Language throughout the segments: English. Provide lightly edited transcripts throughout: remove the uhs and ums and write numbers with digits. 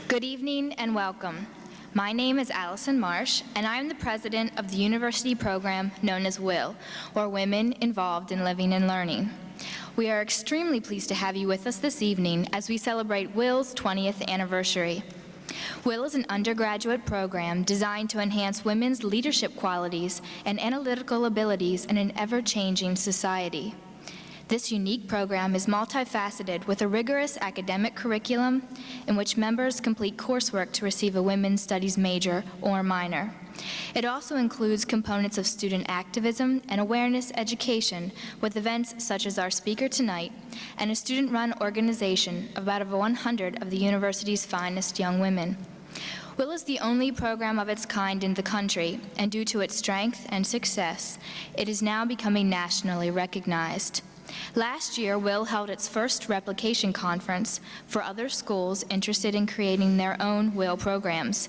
Good evening and welcome. My name is Allison Marsh, and I am the president of the university program known as WILL, or Women Involved in Living and Learning. We are extremely pleased to have you with us this evening as we celebrate WILL's 20th anniversary. WILL is an undergraduate program designed to enhance women's leadership qualities and analytical abilities in an ever-changing society. This unique program is multifaceted with a rigorous academic curriculum in which members complete coursework to receive a women's studies major or minor. It also includes components of student activism and awareness education with events such as our speaker tonight and a student-run organization of about 100 of the university's finest young women. WILL is the only program of its kind in the country, and due to its strength and success, it is now becoming nationally recognized. Last year, WILL held its first replication conference for other schools interested in creating their own WILL programs.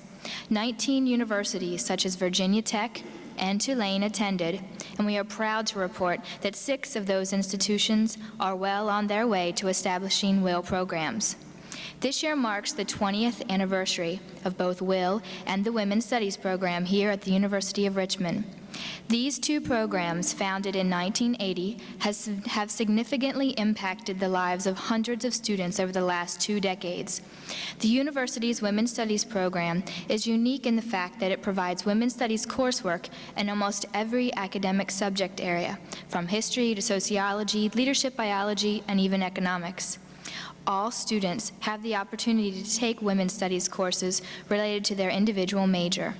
19 universities such as Virginia Tech and Tulane attended, and we are proud to report that 6 of those institutions are well on their way to establishing WILL programs. This year marks the 20th anniversary of both WILL and the Women's Studies program here at the University of Richmond. These two programs, founded in 1980, have significantly impacted the lives of hundreds of students over the last 2 decades. The university's Women's Studies program is unique in the fact that it provides women's studies coursework in almost every academic subject area, from history to sociology, leadership biology, and even economics. All students have the opportunity to take women's studies courses related to their individual major.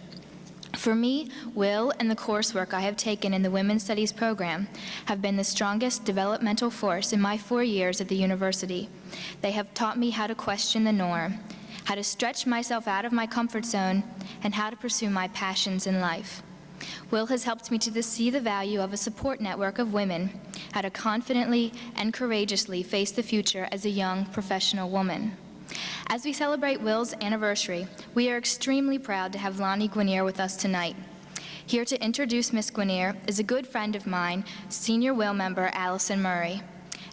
For me, WILL and the coursework I have taken in the Women's Studies program have been the strongest developmental force in my 4 years at the university. They have taught me how to question the norm, how to stretch myself out of my comfort zone, and how to pursue my passions in life. WILL has helped me to see the value of a support network of women, how to confidently and courageously face the future as a young professional woman. As we celebrate WILL's anniversary, we are extremely proud to have Lani Guinier with us tonight. Here to introduce Ms. Guinier is a good friend of mine, senior WILL member Allison Murray.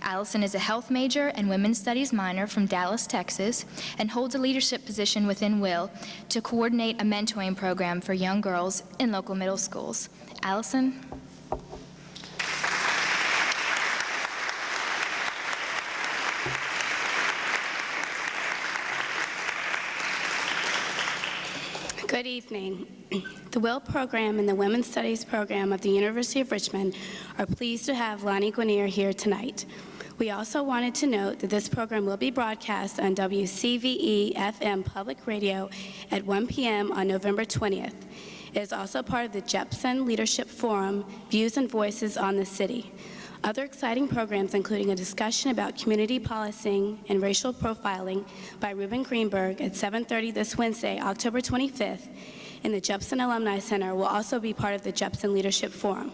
Allison is a health major and women's studies minor from Dallas, Texas, and holds a leadership position within WILL to coordinate a mentoring program for young girls in local middle schools. Allison? Good evening. The WILL program and the Women's Studies program of the University of Richmond are pleased to have Lani Guinier here tonight. We also wanted to note that this program will be broadcast on WCVE-FM Public Radio at 1 p.m. on November 20th. It is also part of the Jepson Leadership Forum, Views and Voices on the City. Other exciting programs, including a discussion about community policing and racial profiling by Ruben Greenberg at 7:30 this Wednesday, October 25th, in the Jepson Alumni Center, will also be part of the Jepson Leadership Forum.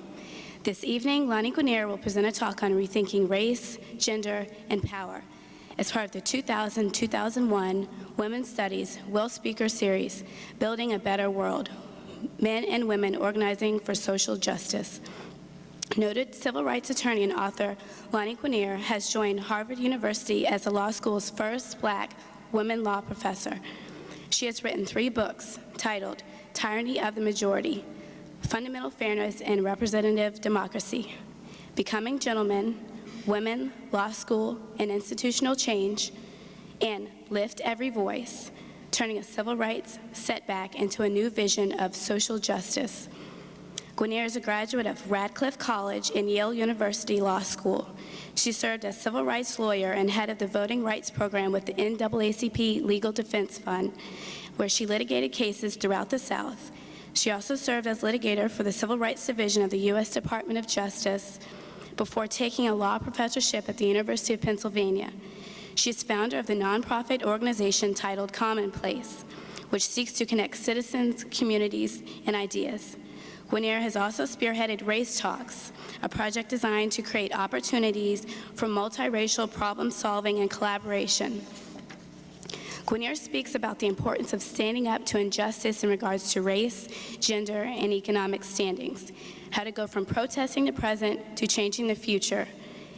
This evening, Lani Guinier will present a talk on rethinking race, gender, and power as part of the 2000-2001 Women's Studies WILL Speaker Series, Building a Better World, Men and Women Organizing for Social Justice. Noted civil rights attorney and author Lani Guinier has joined Harvard University as the law school's first Black women law professor. She has written 3 books titled Tyranny of the Majority, Fundamental Fairness and Representative Democracy, Becoming Gentlemen, Women, Law School, and Institutional Change, and Lift Every Voice, Turning a Civil Rights Setback into a New Vision of Social Justice. Guinier is a graduate of Radcliffe College and Yale University Law School. She served as civil rights lawyer and head of the voting rights program with the NAACP Legal Defense Fund, where she litigated cases throughout the South. She also served as litigator for the Civil Rights Division of the U.S. Department of Justice before taking a law professorship at the University of Pennsylvania. She is founder of the nonprofit organization titled Commonplace, which seeks to connect citizens, communities, and ideas. Guinier has also spearheaded Race Talks, a project designed to create opportunities for multiracial problem solving and collaboration. Guinier speaks about the importance of standing up to injustice in regards to race, gender, and economic standings, how to go from protesting the present to changing the future,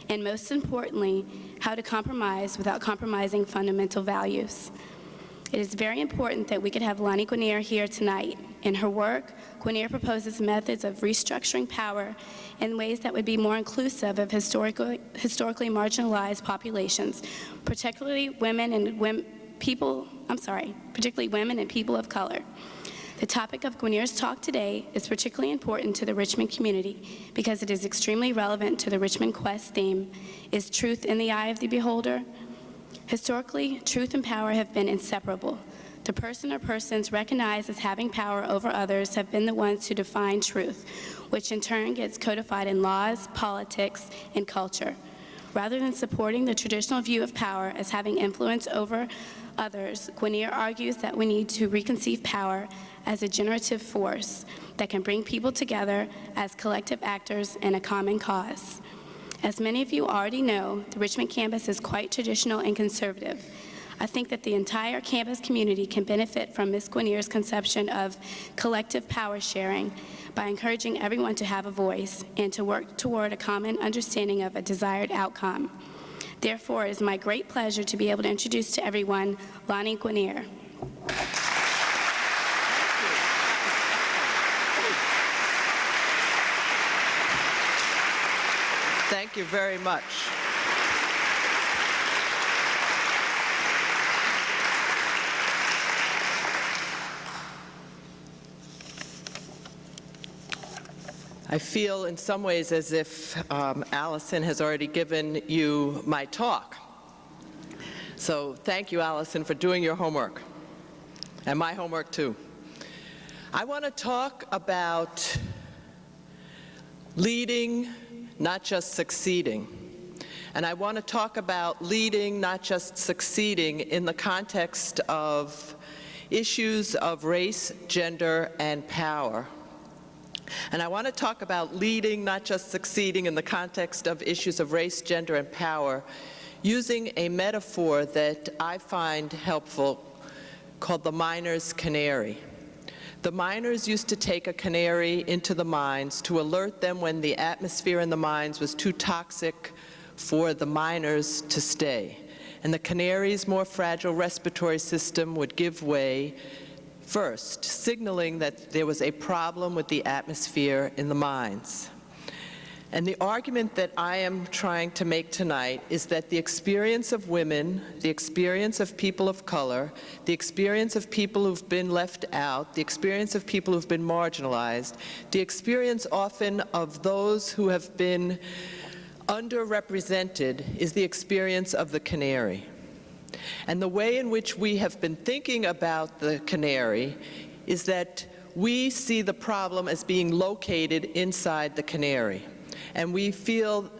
and most importantly, how to compromise without compromising fundamental values. It is very important that we could have Lani Guinier here tonight. In her work, Guinier proposes methods of restructuring power in ways that would be more inclusive of historically marginalized populations, particularly women and people of color. The topic of Guinier's talk today is particularly important to the Richmond community because it is extremely relevant to the Richmond Quest theme, Is Truth in the Eye of the Beholder? Historically, truth and power have been inseparable. The person or persons recognized as having power over others have been the ones who define truth, which in turn gets codified in laws, politics, and culture. Rather than supporting the traditional view of power as having influence over others, Guinier argues that we need to reconceive power as a generative force that can bring people together as collective actors in a common cause. As many of you already know, the Richmond campus is quite traditional and conservative. I think that the entire campus community can benefit from Ms. Guinier's conception of collective power sharing by encouraging everyone to have a voice and to work toward a common understanding of a desired outcome. Therefore, it is my great pleasure to be able to introduce to everyone Lani Guinier. Thank you very much. I feel in some ways as if Allison has already given you my talk. So thank you, Allison, for doing your homework, and my homework too. I want to talk about leading, not just succeeding. And I want to talk about leading, not just succeeding, in the context of issues of race, gender, and power. And I want to talk about leading, not just succeeding, in the context of issues of race, gender, and power, using a metaphor that I find helpful called the miner's canary. The miners used to take a canary into the mines to alert them when the atmosphere in the mines was too toxic for the miners to stay. And the canary's more fragile respiratory system would give way first, signaling that there was a problem with the atmosphere in the mines. And the argument that I am trying to make tonight is that the experience of women, the experience of people of color, the experience of people who've been left out, the experience of people who've been marginalized, the experience often of those who have been underrepresented is the experience of the canary. And the way in which we have been thinking about the canary is that we see the problem as being located inside the canary. And we feel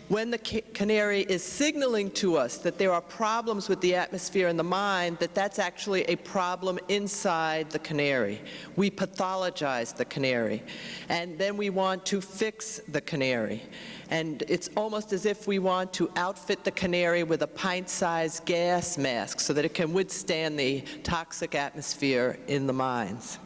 when the canary is signaling to us that there are problems with the atmosphere in the mine, that that's actually a problem inside the canary. We pathologize the canary. And then we want to fix the canary. And it's almost as if we want to outfit the canary with a pint-sized gas mask so that it can withstand the toxic atmosphere in the mines.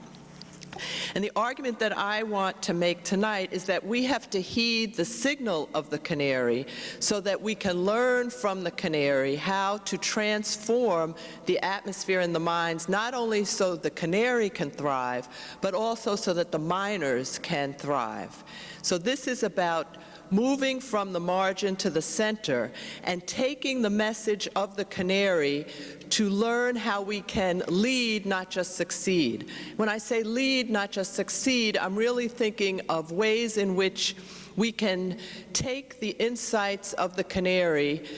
And the argument that I want to make tonight is that we have to heed the signal of the canary so that we can learn from the canary how to transform the atmosphere in the mines, not only so the canary can thrive, but also so that the miners can thrive. So this is about moving from the margin to the center and taking the message of the canary to learn how we can lead, not just succeed. When I say lead, not just succeed, I'm really thinking of ways in which we can take the insights of the canary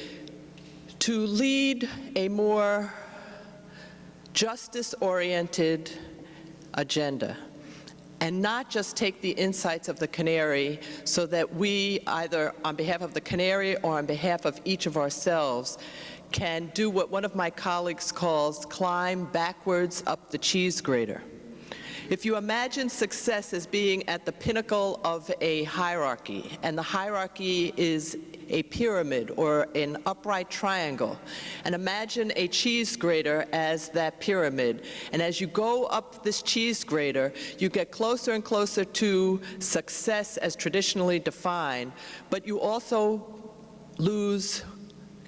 to lead a more justice-oriented agenda. And not just take the insights of the canary so that we, either on behalf of the canary or on behalf of each of ourselves, can do what one of my colleagues calls climb backwards up the cheese grater. If you imagine success as being at the pinnacle of a hierarchy, and the hierarchy is a pyramid or an upright triangle, and imagine a cheese grater as that pyramid, and as you go up this cheese grater, you get closer and closer to success as traditionally defined, but you also lose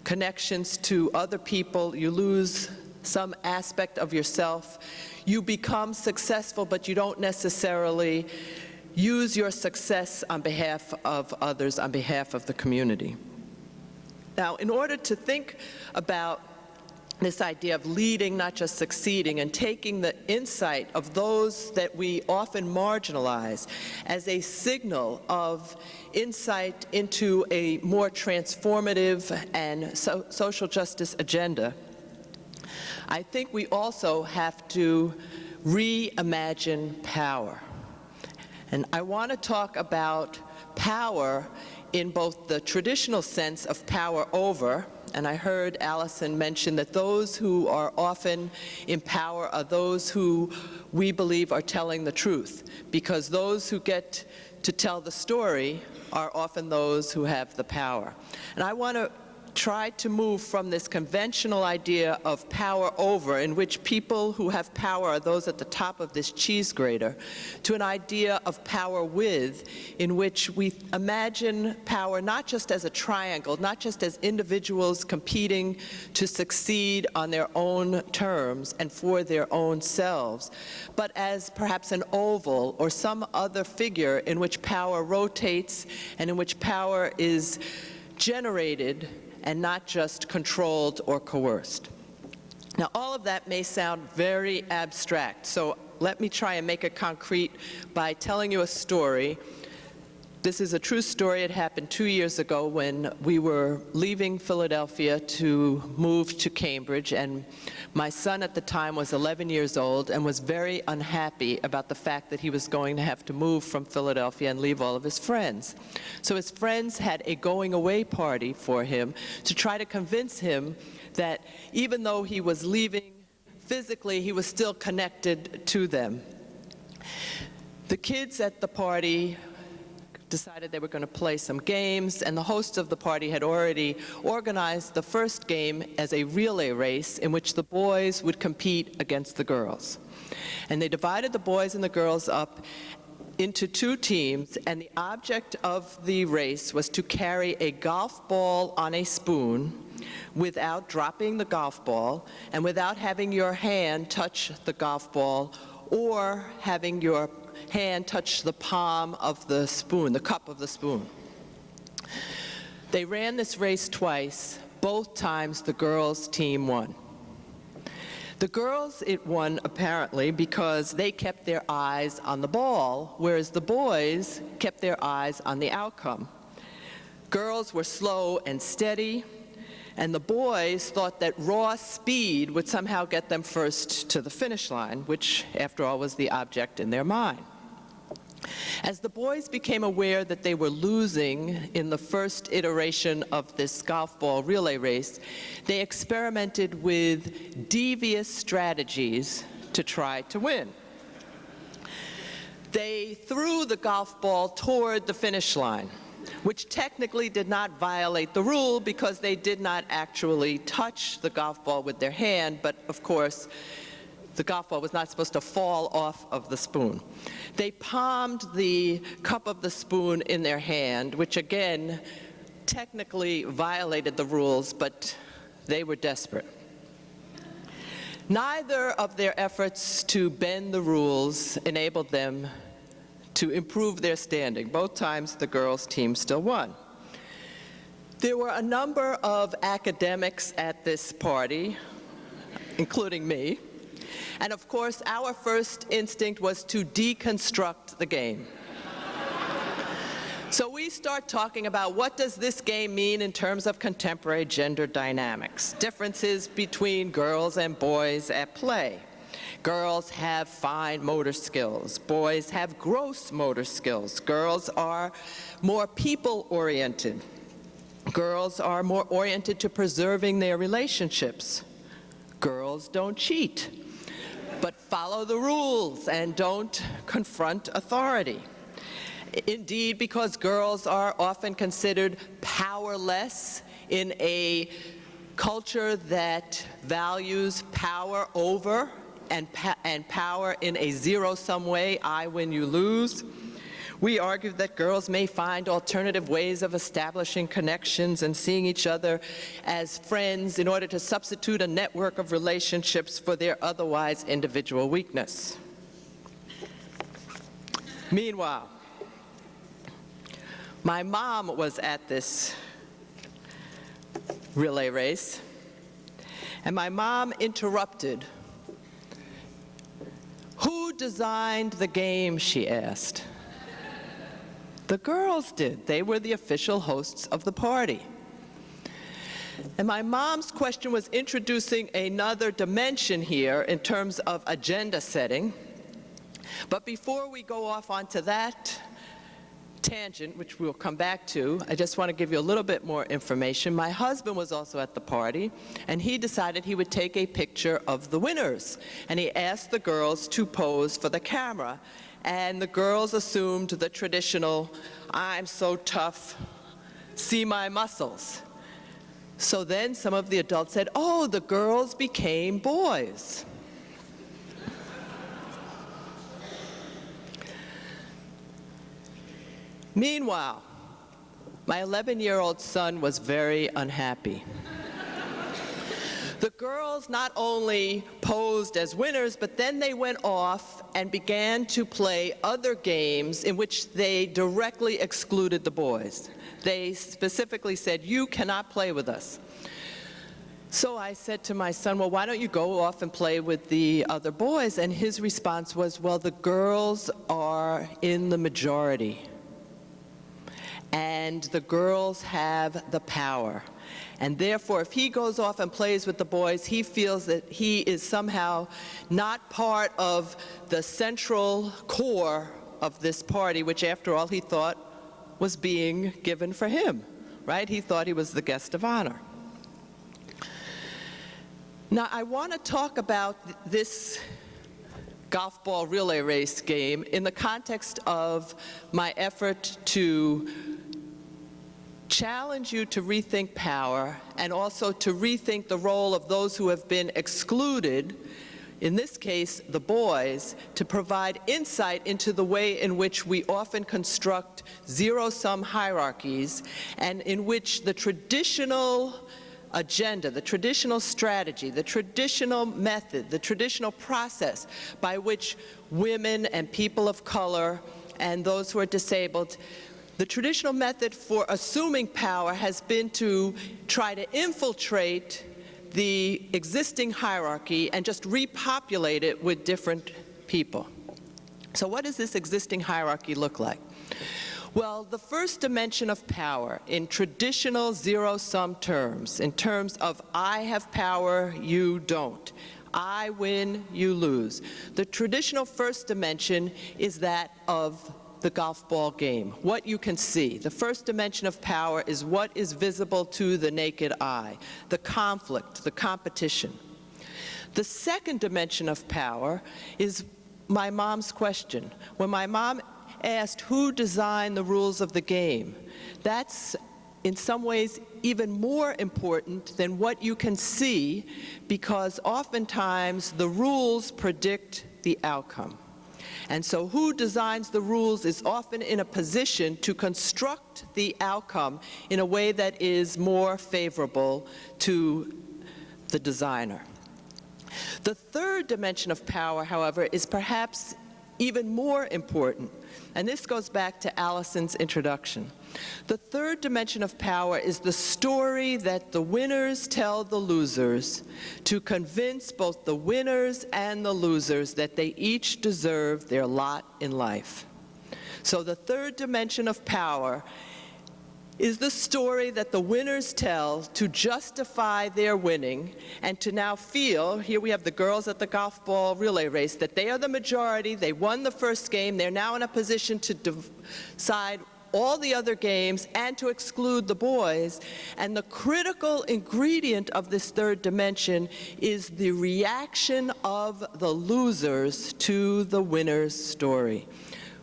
connections to other people, you lose some aspect of yourself, you become successful, but you don't necessarily use your success on behalf of others, on behalf of the community. Now, in order to think about this idea of leading, not just succeeding, and taking the insight of those that we often marginalize as a signal of insight into a more transformative and social justice agenda, I think we also have to reimagine power. And I want to talk about power in both the traditional sense of power over, and I heard Allison mention that those who are often in power are those who we believe are telling the truth, because those who get to tell the story are often those who have the power. And I want to try to move from this conventional idea of power over, in which people who have power are those at the top of this cheese grater, to an idea of power with, in which we imagine power not just as a triangle, not just as individuals competing to succeed on their own terms and for their own selves, but as perhaps an oval or some other figure in which power rotates and in which power is generated and not just controlled or coerced. Now, all of that may sound very abstract, so let me try and make it concrete by telling you a story. This is a true story. It happened 2 years ago when we were leaving Philadelphia to move to Cambridge, and my son at the time was 11 years old and was very unhappy about the fact that he was going to have to move from Philadelphia and leave all of his friends. So his friends had a going away party for him to try to convince him that even though he was leaving physically, he was still connected to them. The kids at the party decided they were going to play some games, and the host of the party had already organized the first game as a relay race in which the boys would compete against the girls. And they divided the boys and the girls up into two teams, and the object of the race was to carry a golf ball on a spoon without dropping the golf ball and without having your hand touch the golf ball or having your hand touch the palm of the spoon, the cup of the spoon. They ran this race twice. Both times the girls' team won. The girls, it won apparently because they kept their eyes on the ball, whereas the boys kept their eyes on the outcome. Girls were slow and steady, and the boys thought that raw speed would somehow get them first to the finish line, which, after all, was the object in their mind. As the boys became aware that they were losing in the first iteration of this golf ball relay race, they experimented with devious strategies to try to win. They threw the golf ball toward the finish line, which technically did not violate the rule because they did not actually touch the golf ball with their hand, but of course, the golf ball was not supposed to fall off of the spoon. They palmed the cup of the spoon in their hand, which again, technically violated the rules, but they were desperate. Neither of their efforts to bend the rules enabled them to improve their standing. Both times the girls' team still won. There were a number of academics at this party, including me. And of course, our first instinct was to deconstruct the game. So we start talking about what does this game mean in terms of contemporary gender dynamics, differences between girls and boys at play. Girls have fine motor skills. Boys have gross motor skills. Girls are more people-oriented. Girls are more oriented to preserving their relationships. Girls don't cheat, but follow the rules and don't confront authority. Indeed, because girls are often considered powerless in a culture that values power over and power in a zero-sum way, I win, you lose, We argued that girls may find alternative ways of establishing connections and seeing each other as friends in order to substitute a network of relationships for their otherwise individual weakness. Meanwhile, my mom was at this relay race, and my mom interrupted. "Who designed the game?" she asked. The girls did. They were the official hosts of the party. And my mom's question was introducing another dimension here in terms of agenda setting. But before we go off onto that tangent, which we'll come back to, I just want to give you a little bit more information. My husband was also at the party, and he decided he would take a picture of the winners. And he asked the girls to pose for the camera. And the girls assumed the traditional, "I'm so tough, see my muscles." So then some of the adults said, "Oh, the girls became boys." Meanwhile, my 11-year-old son was very unhappy. The girls not only posed as winners, but then they went off and began to play other games in which they directly excluded the boys. They specifically said, "You cannot play with us." So I said to my son, "Well, why don't you go off and play with the other boys?" And his response was, "Well, the girls are in the majority, and the girls have the power. And therefore, if he goes off and plays with the boys, he feels that he is somehow not part of the central core of this party, which after all he thought was being given for him, right? He thought he was the guest of honor." Now, I want to talk about this golf ball relay race game in the context of my effort to challenge you to rethink power and also to rethink the role of those who have been excluded, in this case the boys, to provide insight into the way in which we often construct zero-sum hierarchies and in which the traditional agenda, the traditional strategy, the traditional method, the traditional process by which women and people of color and those who are disabled, the traditional method for assuming power has been to try to infiltrate the existing hierarchy and just repopulate it with different people. So what does this existing hierarchy look like? Well, the first dimension of power in traditional zero-sum terms, in terms of I have power, you don't. I win, you lose. The traditional first dimension is that of the golf ball game, what you can see. The first dimension of power is what is visible to the naked eye, the conflict, the competition. The second dimension of power is my mom's question. When my mom asked who designed the rules of the game, that's in some ways even more important than what you can see, because oftentimes the rules predict the outcome. And so who designs the rules is often in a position to construct the outcome in a way that is more favorable to the designer. The third dimension of power, however, is perhaps even more important. And this goes back to Allison's introduction. The third dimension of power is the story that the winners tell the losers to convince both the winners and the losers that they each deserve their lot in life. So the third dimension of power is the story that the winners tell to justify their winning and to now feel, here we have the girls at the golf ball relay race, that they are the majority, they won the first game, they're now in a position to decide all the other games and to exclude the boys. And the critical ingredient of this third dimension is the reaction of the losers to the winner's story.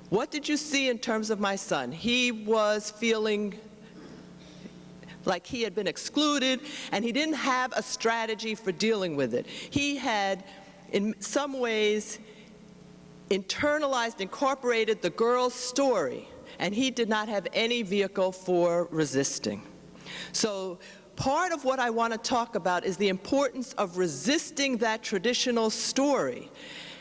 What did you see in terms of my son? He was feeling like he had been excluded, and he didn't have a strategy for dealing with it. He had, in some ways, internalized, incorporated the girl's story, and he did not have any vehicle for resisting. So part of what I want to talk about is the importance of resisting that traditional story.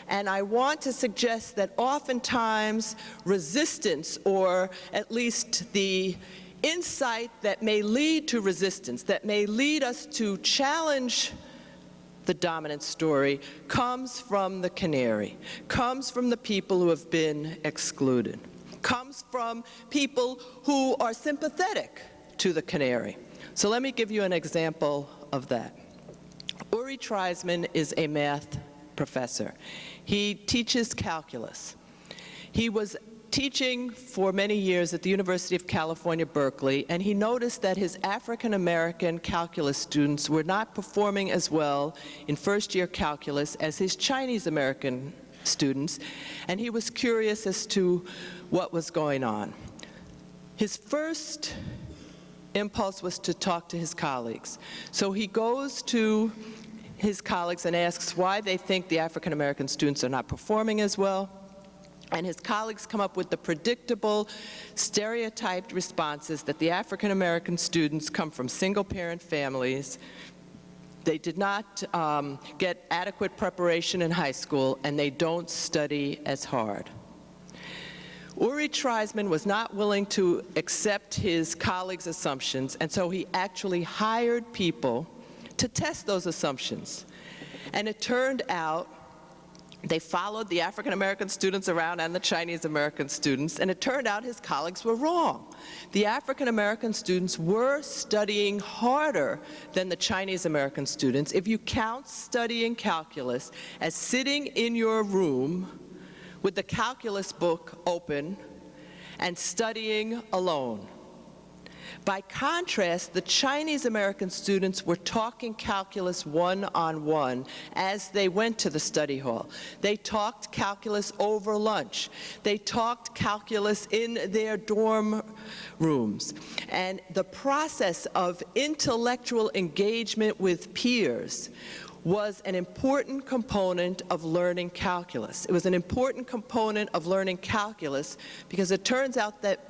And I want to suggest that oftentimes resistance, or at least the insight that may lead to resistance, that may lead us to challenge the dominant story, comes from the Canary, comes from the people who have been excluded, comes from people who are sympathetic to the Canary. So let me give you an example of that. Uri Treisman is a math professor. He teaches calculus. He was teaching for many years at the University of California, Berkeley, and he noticed that his African-American calculus students were not performing as well in first-year calculus as his Chinese-American students, and he was curious as to what was going on. His first impulse was to talk to his colleagues. So he goes to his colleagues and asks why they think the African-American students are not performing as well. And his colleagues come up with the predictable, stereotyped responses that the African-American students come from single-parent families, they did not get adequate preparation in high school, and they don't study as hard. Uri Treisman was not willing to accept his colleagues' assumptions, and so he actually hired people to test those assumptions. And it turned out they followed the African-American students around and the Chinese-American students, and it turned out his colleagues were wrong. The African-American students were studying harder than the Chinese-American students. If you count studying calculus as sitting in your room with the calculus book open and studying alone. By contrast, the Chinese-American students were talking calculus one-on-one as they went to the study hall. They talked calculus over lunch. They talked calculus in their dorm rooms. And the process of intellectual engagement with peers was an important component of learning calculus. It was an important component of learning calculus because it turns out that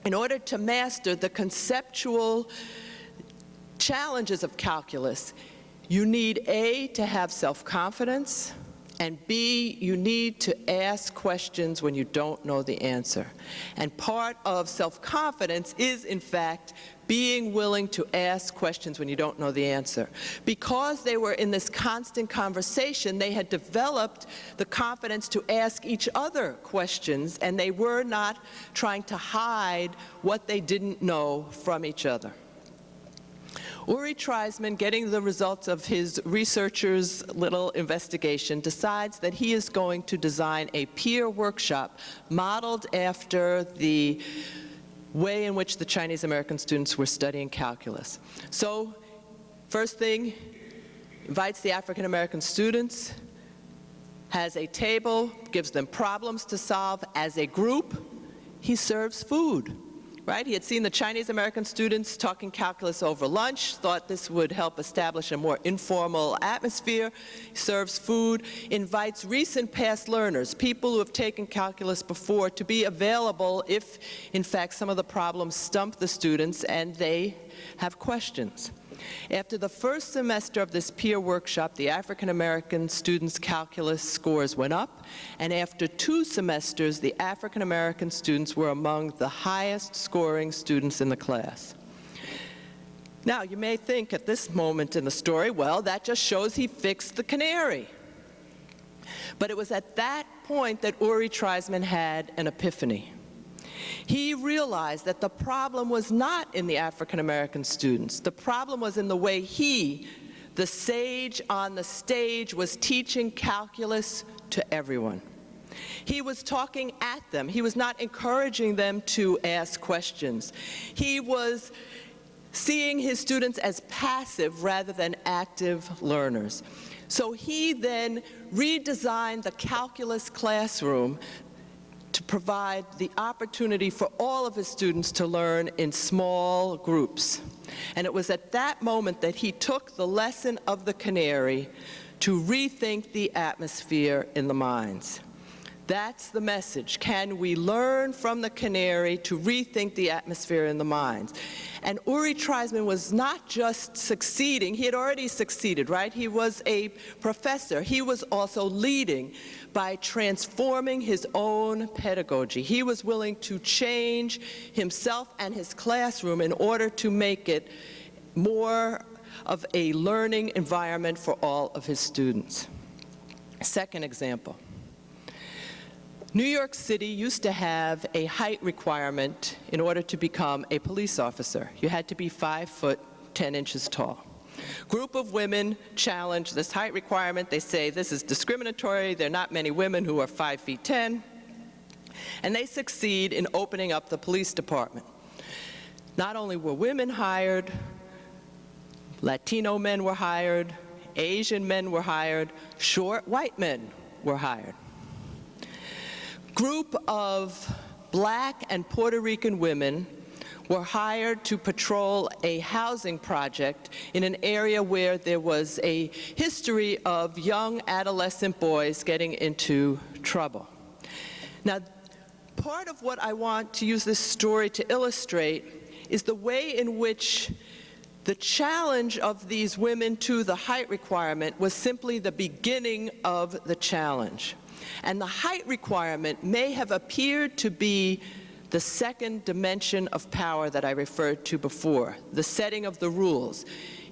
in order to master the conceptual challenges of calculus, you need A, to have self-confidence, and B, you need to ask questions when you don't know the answer. And part of self-confidence is, in fact, being willing to ask questions when you don't know the answer. Because they were in this constant conversation, they had developed the confidence to ask each other questions, and they were not trying to hide what they didn't know from each other. Uri Treisman, getting the results of his researcher's little investigation, decides that he is going to design a peer workshop modeled after the way in which the Chinese-American students were studying calculus. So, first thing, invites the African-American students, has a table, gives them problems to solve as a group. He serves food. Right? He had seen the Chinese-American students talking calculus over lunch, thought this would help establish a more informal atmosphere. He serves food, invites recent past learners, people who have taken calculus before, to be available if, in fact, some of the problems stump the students and they have questions. After the first semester of this peer workshop, the African-American students' calculus scores went up, and after 2 semesters, the African-American students were among the highest scoring students in the class. Now, you may think at this moment in the story, well, that just shows he fixed the Canary. But it was at that point that Uri Treisman had an epiphany. He realized that the problem was not in the African-American students. The problem was in the way he, the sage on the stage, was teaching calculus to everyone. He was talking at them. He was not encouraging them to ask questions. He was seeing his students as passive rather than active learners. So he then redesigned the calculus classroom to provide the opportunity for all of his students to learn in small groups. And it was at that moment that he took the lesson of the Canary to rethink the atmosphere in the minds. That's the message. Can we learn from the Canary to rethink the atmosphere in the minds? And Uri Treisman was not just succeeding, he had already succeeded, right? He was a professor. He was also leading by transforming his own pedagogy. He was willing to change himself and his classroom in order to make it more of a learning environment for all of his students. Second example. New York City used to have a height requirement in order to become a police officer. You had to be 5 foot 10 inches tall. Group of women challenge this height requirement. They say this is discriminatory. There are not many women who are 5 feet 10. And they succeed in opening up the police department. Not only were women hired, Latino men were hired, Asian men were hired, short white men were hired. Group of black and Puerto Rican women were hired to patrol a housing project in an area where there was a history of young adolescent boys getting into trouble. Now, part of what I want to use this story to illustrate is the way in which the challenge of these women to the height requirement was simply the beginning of the challenge. And the height requirement may have appeared to be the second dimension of power that I referred to before, the setting of the rules.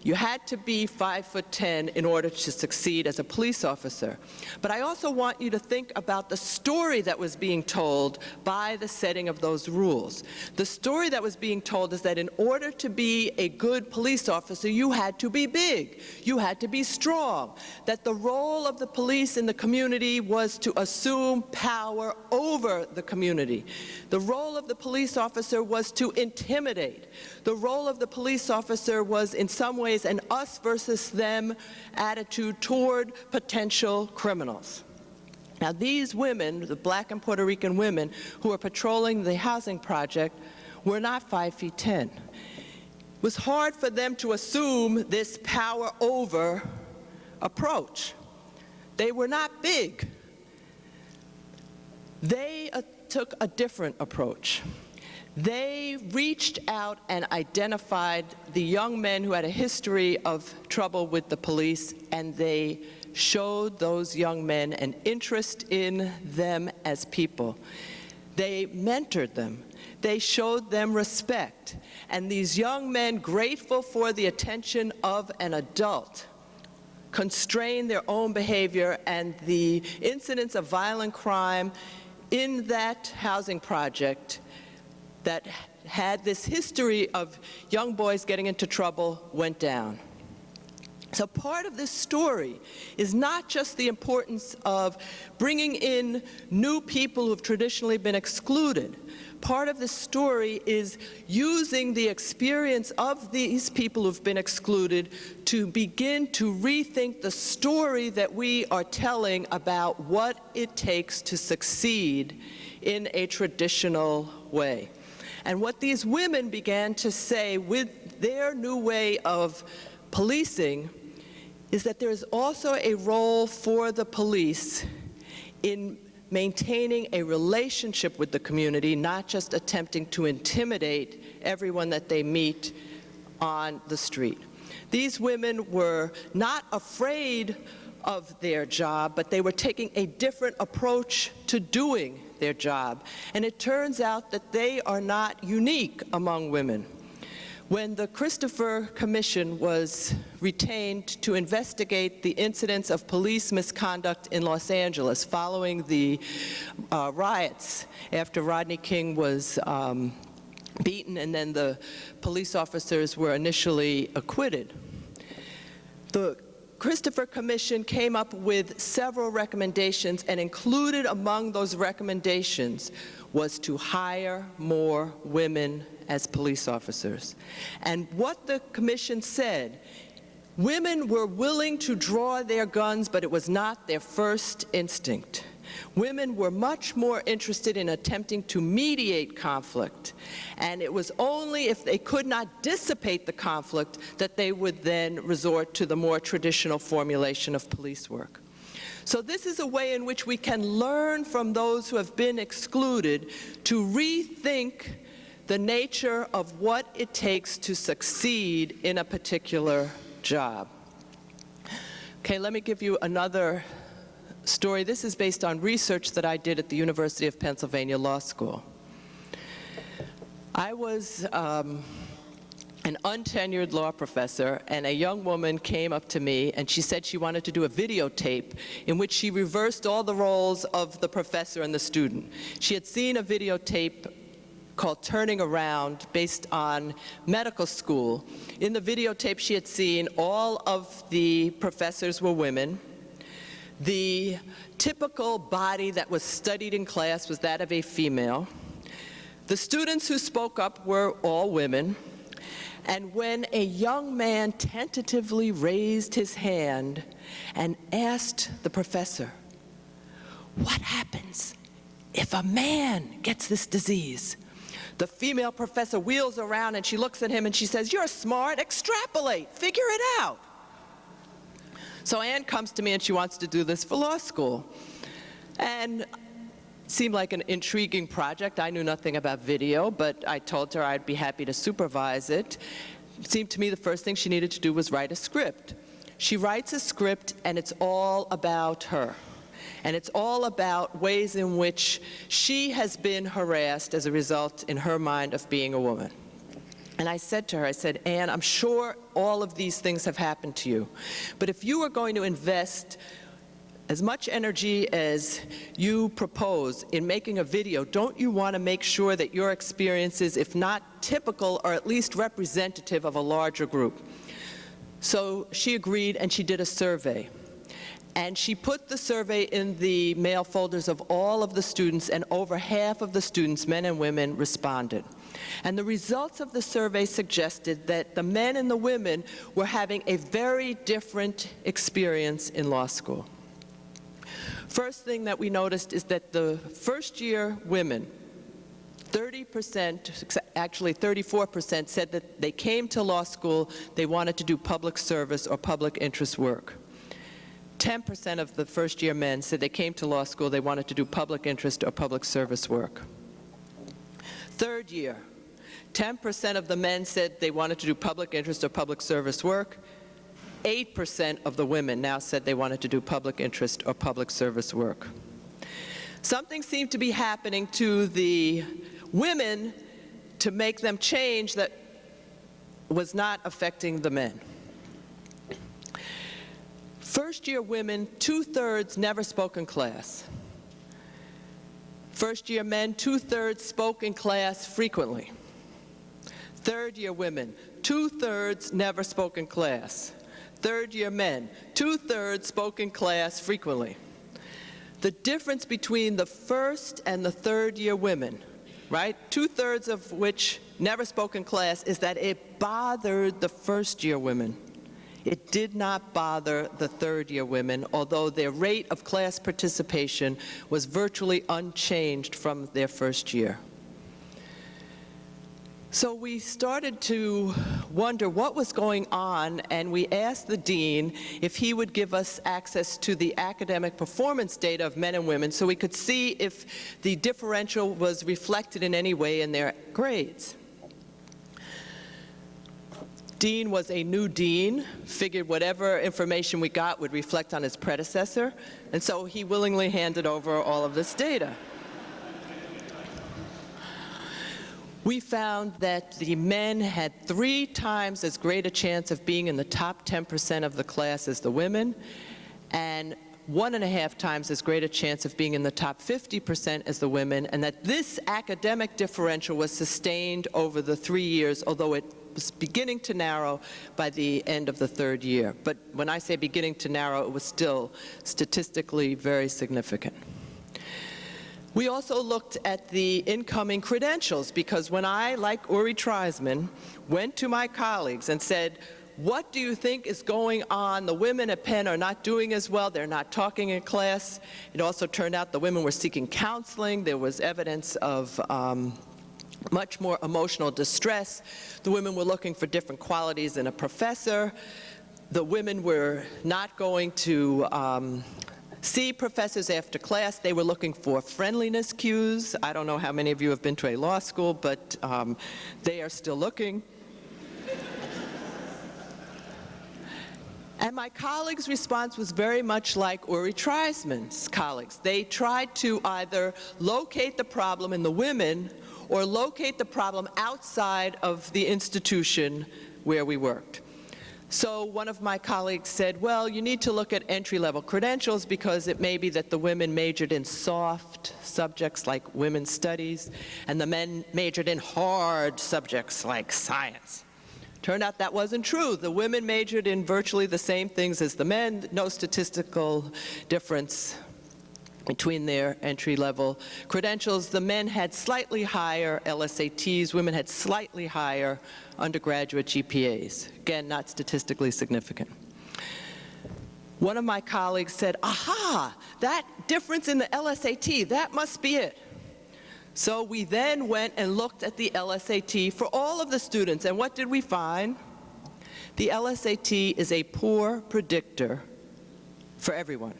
You had to be 5 foot 10 in order to succeed as a police officer. But I also want you to think about the story that was being told by the setting of those rules. The story that was being told is that in order to be a good police officer, you had to be big, you had to be strong, that the role of the police in the community was to assume power over the community. The role of the police officer was to intimidate. The role of the police officer was in some ways an us versus them attitude toward potential criminals. Now these women, the black and Puerto Rican women who were patrolling the housing project, were not 5 feet 10. It was hard for them to assume this power over approach. They were not big. They took a different approach. They reached out and identified the young men who had a history of trouble with the police, and they showed those young men an interest in them as people. They mentored them. They showed them respect. And these young men, grateful for the attention of an adult, constrained their own behavior, and the incidents of violent crime in that housing project that had this history of young boys getting into trouble went down. So part of this story is not just the importance of bringing in new people who have traditionally been excluded. Part of this story is using the experience of these people who've been excluded to begin to rethink the story that we are telling about what it takes to succeed in a traditional way. And what these women began to say with their new way of policing is that there is also a role for the police in maintaining a relationship with the community, not just attempting to intimidate everyone that they meet on the street. These women were not afraid of their job, but they were taking a different approach to doing their job. And it turns out that they are not unique among women. When the Christopher Commission was retained to investigate the incidents of police misconduct in Los Angeles following the riots after Rodney King was beaten and then the police officers were initially acquitted, the Christopher Commission came up with several recommendations, and included among those recommendations was to hire more women as police officers. And what the commission said, women were willing to draw their guns, but it was not their first instinct. Women were much more interested in attempting to mediate conflict, and it was only if they could not dissipate the conflict that they would then resort to the more traditional formulation of police work. So this is a way in which we can learn from those who have been excluded to rethink the nature of what it takes to succeed in a particular job. Okay, let me give you another story. This is based on research that I did at the University of Pennsylvania Law School. I was an untenured law professor, and a young woman came up to me and she said she wanted to do a videotape in which she reversed all the roles of the professor and the student. She had seen a videotape called Turning Around based on medical school. In the videotape she had seen all of the professors were women. The typical body that was studied in class was that of a female. The students who spoke up were all women. And when a young man tentatively raised his hand and asked the professor, "What happens if a man gets this disease?" the female professor wheels around and she looks at him and she says, "You're smart, extrapolate, figure it out." So Anne comes to me and she wants to do this for law school. And seemed like an intriguing project. I knew nothing about video, but I told her I'd be happy to supervise it. It seemed to me the first thing she needed to do was write a script. She writes a script, and it's all about her. And it's all about ways in which she has been harassed as a result, in her mind, of being a woman. And I said to her, I said, "Anne, I'm sure all of these things have happened to you, but if you were going to invest as much energy as you propose in making a video, don't you want to make sure that your experiences, if not typical, are at least representative of a larger group?" So she agreed, and she did a survey. And she put the survey in the mail folders of all of the students, and over half of the students, men and women, responded. And the results of the survey suggested that the men and the women were having a very different experience in law school. First thing that we noticed is that the first-year women, 30%, actually 34%, said that they came to law school, they wanted to do public service or public interest work. 10% of the first-year men said they came to law school, they wanted to do public interest or public service work. Third year, 10% of the men said they wanted to do public interest or public service work. 8% of the women now said they wanted to do public interest or public service work. Something seemed to be happening to the women to make them change that was not affecting the men. First-year women, 2/3 never spoke in class. First-year men, 2/3 spoke in class frequently. Third-year women, 2/3 never spoke in class. Third-year men, 2/3 spoke in class frequently. The difference between the first and the third-year women, right, 2/3 of which never spoke in class, is that it bothered the first-year women. It did not bother the third-year women, although their rate of class participation was virtually unchanged from their first year. So we started to wonder what was going on, and we asked the dean if he would give us access to the academic performance data of men and women so we could see if the differential was reflected in any way in their grades. Dean was a new dean, figured whatever information we got would reflect on his predecessor, and so he willingly handed over all of this data. We found that the men had 3 times as great a chance of being in the top 10% of the class as the women, and 1.5 times as great a chance of being in the top 50% as the women, and that this academic differential was sustained over the 3 years, although it was beginning to narrow by the end of the 3rd year. But when I say beginning to narrow, it was still statistically very significant. We also looked at the incoming credentials, because when I, like Uri Treisman, went to my colleagues and said, "What do you think is going on? The women at Penn are not doing as well. They're not talking in class." It also turned out the women were seeking counseling. There was evidence of much more emotional distress. The women were looking for different qualities in a professor. The women were not going to See professors after class. They were looking for friendliness cues. I don't know how many of you have been to a law school, but they are still looking. And my colleagues' response was very much like Uri Treisman's colleagues. They tried to either locate the problem in the women or locate the problem outside of the institution where we worked. So one of my colleagues said, well, you need to look at entry-level credentials because it may be that the women majored in soft subjects like women's studies, and the men majored in hard subjects like science. Turned out that wasn't true. The women majored in virtually the same things as the men, no statistical difference between their entry-level credentials. The men had slightly higher LSATs, women had slightly higher undergraduate GPAs. Again, not statistically significant. One of my colleagues said, aha, that difference in the LSAT, that must be it. So we then went and looked at the LSAT for all of the students, and what did we find? The LSAT is a poor predictor for everyone.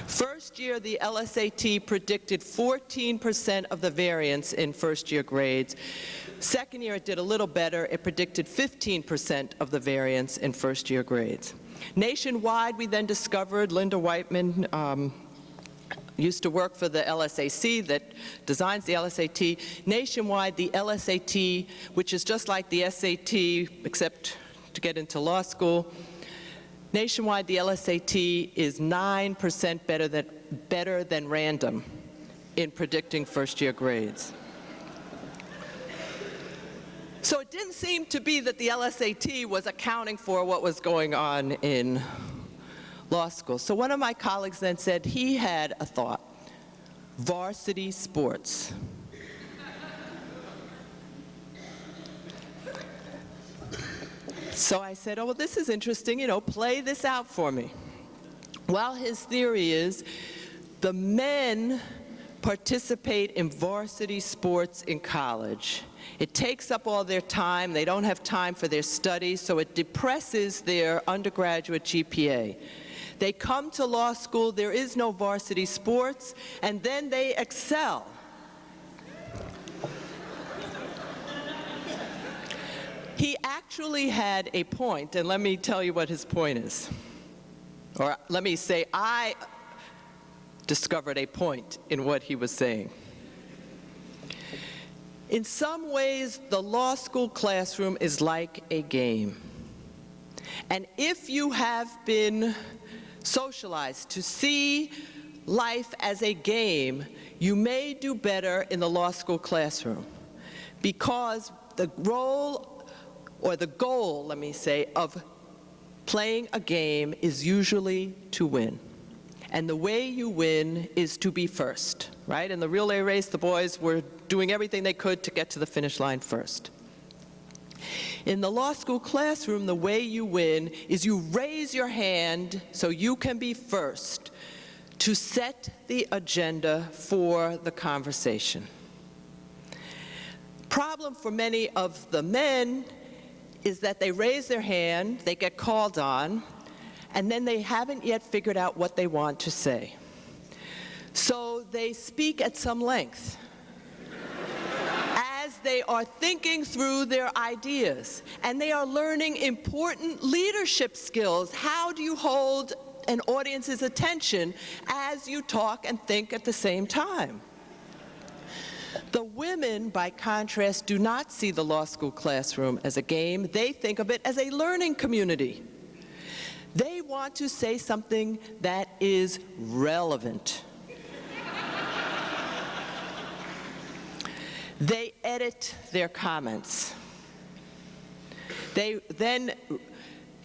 First year, the LSAT predicted 14% of the variance in first-year grades. Second year, it did a little better. It predicted 15% of the variance in first-year grades. Nationwide, we then discovered, Linda Whiteman used to work for the LSAC that designs the LSAT. Nationwide, the LSAT, which is just like the SAT, except to get into law school, nationwide, the LSAT is 9% better than random in predicting first-year grades. So it didn't seem to be that the LSAT was accounting for what was going on in law school. So one of my colleagues then said he had a thought: varsity sports. So I said, oh, well, this is interesting, play this out for me. Well, his theory is the men participate in varsity sports in college. It takes up all their time. They don't have time for their studies, so it depresses their undergraduate GPA. They come to law school, there is no varsity sports, and then they excel. He actually had a point, and let me tell you what his point is. Or let me say, I discovered a point in what he was saying. In some ways, the law school classroom is like a game. And if you have been socialized to see life as a game, you may do better in the law school classroom, because the role, or the goal, let me say, of playing a game is usually to win. And the way you win is to be first, right? In the relay race, the boys were doing everything they could to get to the finish line first. In the law school classroom, the way you win is you raise your hand so you can be first to set the agenda for the conversation. Problem for many of the men is that they raise their hand, they get called on, and then they haven't yet figured out what they want to say. So they speak at some length as they are thinking through their ideas, and they are learning important leadership skills. How do you hold an audience's attention as you talk and think at the same time? The women, by contrast, do not see the law school classroom as a game. They think of it as a learning community. They want to say something that is relevant. They edit their comments. They then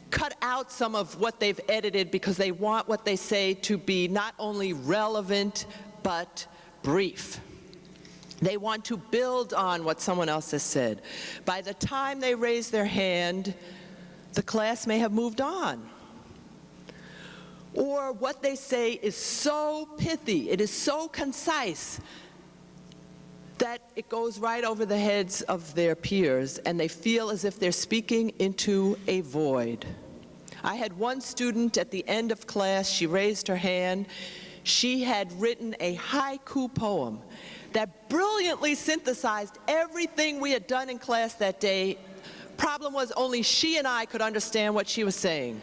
cut out some of what they've edited because they want what they say to be not only relevant, but brief. They want to build on what someone else has said. By the time they raise their hand, the class may have moved on. Or what they say is so pithy, it is so concise, that it goes right over the heads of their peers, and they feel as if they're speaking into a void. I had one student at the end of class, she raised her hand. She had written a haiku poem that brilliantly synthesized everything we had done in class that day. Problem was, only she and I could understand what she was saying.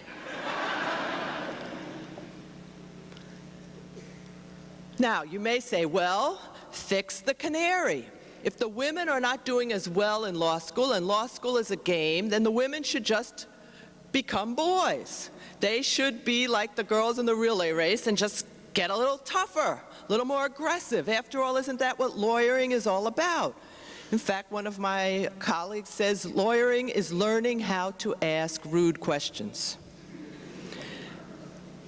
Now, you may say, well, fix the canary. If the women are not doing as well in law school, and law school is a game, then the women should just become boys. They should be like the girls in the relay race and just get a little tougher, a little more aggressive. After all, isn't that what lawyering is all about? In fact, one of my colleagues says lawyering is learning how to ask rude questions.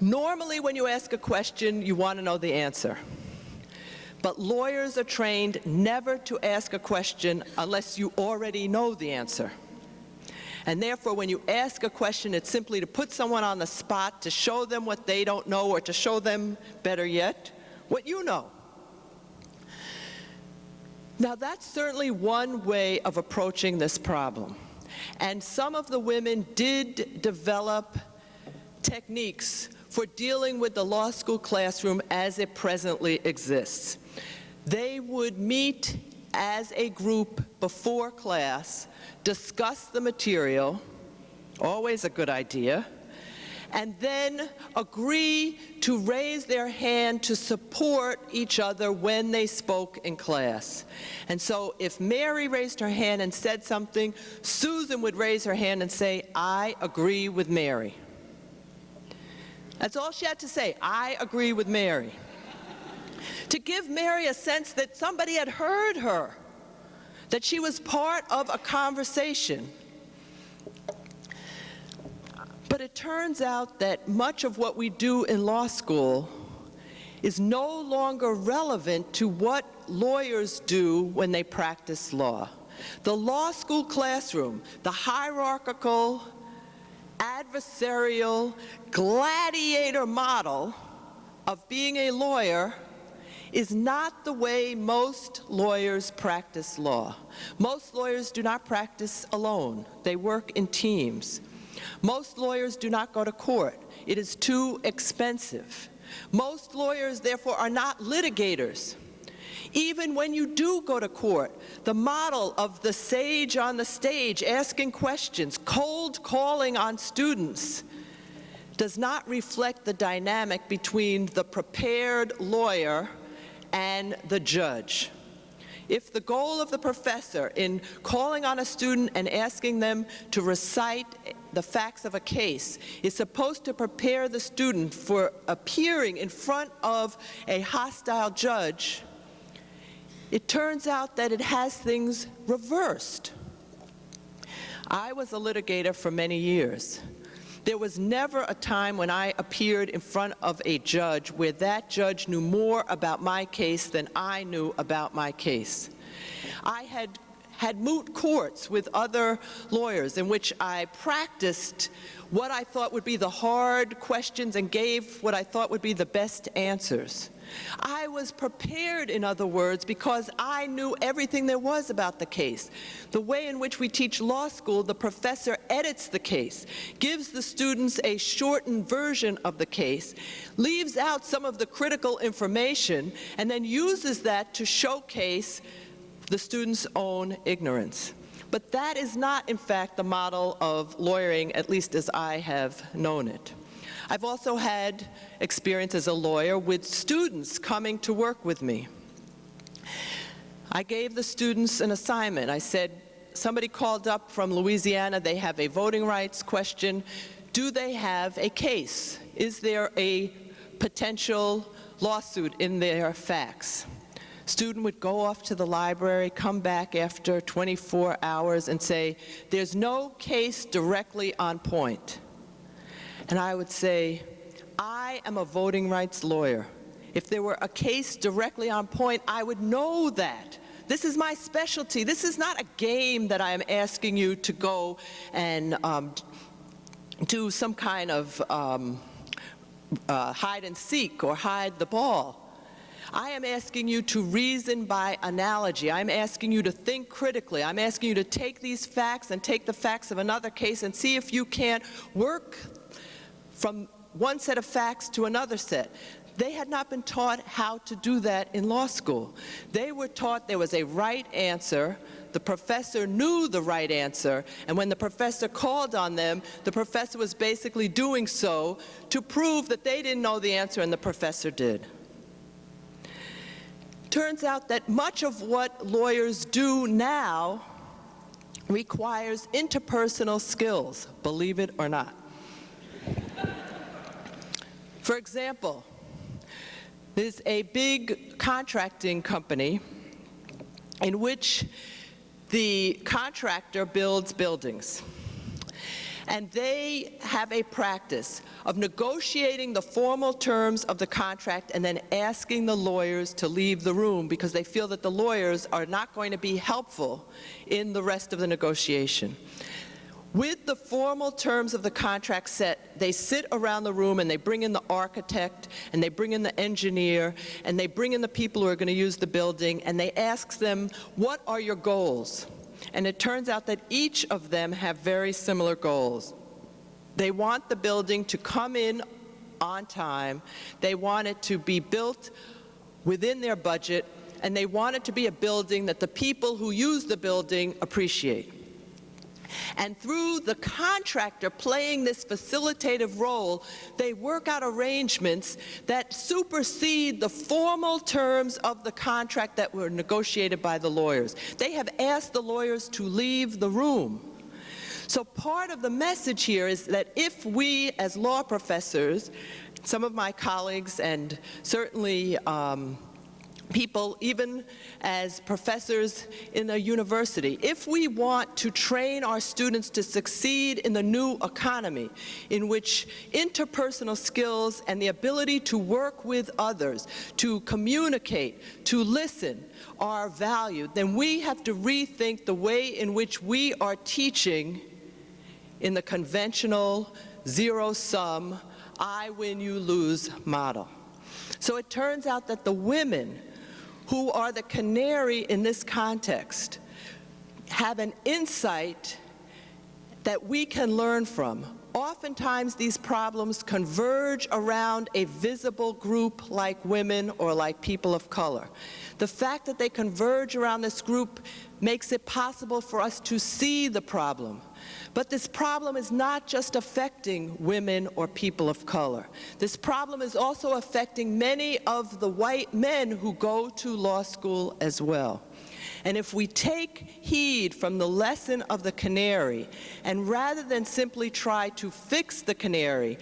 Normally, when you ask a question, you want to know the answer. But lawyers are trained never to ask a question unless you already know the answer. And therefore, when you ask a question, it's simply to put someone on the spot, to show them what they don't know, or to show them, better yet, what you know. Now, that's certainly one way of approaching this problem. And some of the women did develop techniques for dealing with the law school classroom as it presently exists. They would meet as a group before class, discuss the material, always a good idea, and then agree to raise their hand to support each other when they spoke in class. And so if Mary raised her hand and said something, Susan would raise her hand and say, I agree with Mary. That's all she had to say, I agree with Mary. To give Mary a sense that somebody had heard her, that she was part of a conversation. But it turns out that much of what we do in law school is no longer relevant to what lawyers do when they practice law. The law school classroom, the hierarchical, adversarial, gladiator model of being a lawyer is not the way most lawyers practice law. Most lawyers do not practice alone. They work in teams. Most lawyers do not go to court. It is too expensive. Most lawyers, therefore, are not litigators. Even when you do go to court, the model of the sage on the stage asking questions, cold calling on students, does not reflect the dynamic between the prepared lawyer and the judge. If the goal of the professor in calling on a student and asking them to recite the facts of a case is supposed to prepare the student for appearing in front of a hostile judge, it turns out that it has things reversed. I was a litigator for many years. There was never a time when I appeared in front of a judge where that judge knew more about my case than I knew about my case. I had moot courts with other lawyers in which I practiced what I thought would be the hard questions and gave what I thought would be the best answers. I was prepared, in other words, because I knew everything there was about the case. The way in which we teach law school, the professor edits the case, gives the students a shortened version of the case, leaves out some of the critical information, and then uses that to showcase the students' own ignorance. But that is not, in fact, the model of lawyering, at least as I have known it. I've also had experience as a lawyer with students coming to work with me. I gave the students an assignment. I said, somebody called up from Louisiana, they have a voting rights question. Do they have a case? Is there a potential lawsuit in their facts? Student would go off to the library, come back after 24 hours and say, there's no case directly on point. And I would say, I am a voting rights lawyer. If there were a case directly on point, I would know that. This is my specialty. This is not a game that I am asking you to go and do some kind of hide and seek or hide the ball. I am asking you to reason by analogy. I'm asking you to think critically. I'm asking you to take these facts and take the facts of another case and see if you can't work from one set of facts to another set. They had not been taught how to do that in law school. They were taught there was a right answer, the professor knew the right answer, and when the professor called on them, the professor was basically doing so to prove that they didn't know the answer and the professor did. Turns out that much of what lawyers do now requires interpersonal skills, believe it or not. For example, there's a big contracting company in which the contractor builds buildings. And they have a practice of negotiating the formal terms of the contract and then asking the lawyers to leave the room because they feel that the lawyers are not going to be helpful in the rest of the negotiation. With the formal terms of the contract set, they sit around the room and they bring in the architect and they bring in the engineer and they bring in the people who are going to use the building and they ask them, what are your goals? And it turns out that each of them have very similar goals. They want the building to come in on time, they want it to be built within their budget, and they want it to be a building that the people who use the building appreciate. And through the contractor playing this facilitative role, they work out arrangements that supersede the formal terms of the contract that were negotiated by the lawyers. They have asked the lawyers to leave the room. So part of the message here is that if we, as law professors, some of my colleagues and certainly people, even as professors in a university, if we want to train our students to succeed in the new economy, in which interpersonal skills and the ability to work with others, to communicate, to listen, are valued, then we have to rethink the way in which we are teaching in the conventional zero-sum, I win, you lose model. So it turns out that the women who are the canary in this context have an insight that we can learn from. Oftentimes these problems converge around a visible group like women or like people of color. The fact that they converge around this group makes it possible for us to see the problem. But this problem is not just affecting women or people of color. This problem is also affecting many of the white men who go to law school as well. And if we take heed from the lesson of the canary, and rather than simply try to fix the canary,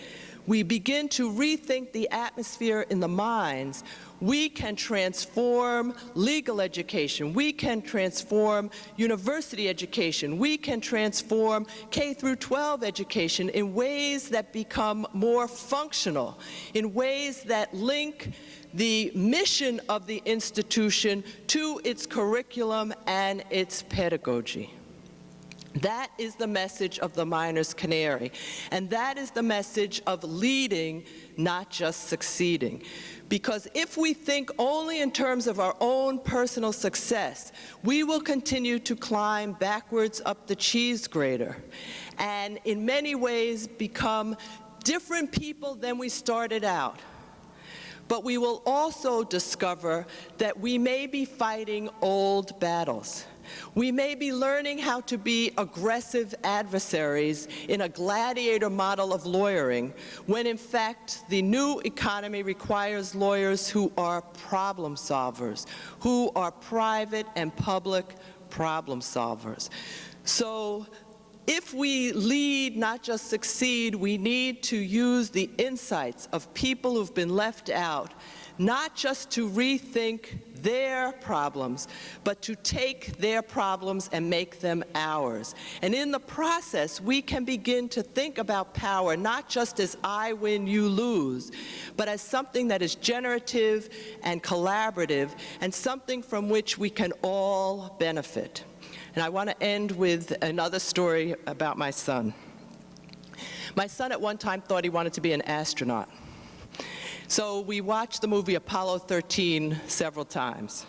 we begin to rethink the atmosphere in the minds, we can transform legal education, we can transform university education, we can transform K through 12 education in ways that become more functional, in ways that link the mission of the institution to its curriculum and its pedagogy. That is the message of the Miner's Canary, and that is the message of leading, not just succeeding. Because if we think only in terms of our own personal success, we will continue to climb backwards up the cheese grater, and in many ways become different people than we started out. But we will also discover that we may be fighting old battles. We may be learning how to be aggressive adversaries in a gladiator model of lawyering, when in fact the new economy requires lawyers who are problem solvers, who are private and public problem solvers. So if we lead, not just succeed, we need to use the insights of people who've been left out, not just to rethink their problems, but to take their problems and make them ours. And in the process, we can begin to think about power not just as I win, you lose, but as something that is generative and collaborative, and something from which we can all benefit. And I want to end with another story about my son. My son at one time thought he wanted to be an astronaut. So we watched the movie Apollo 13 several times.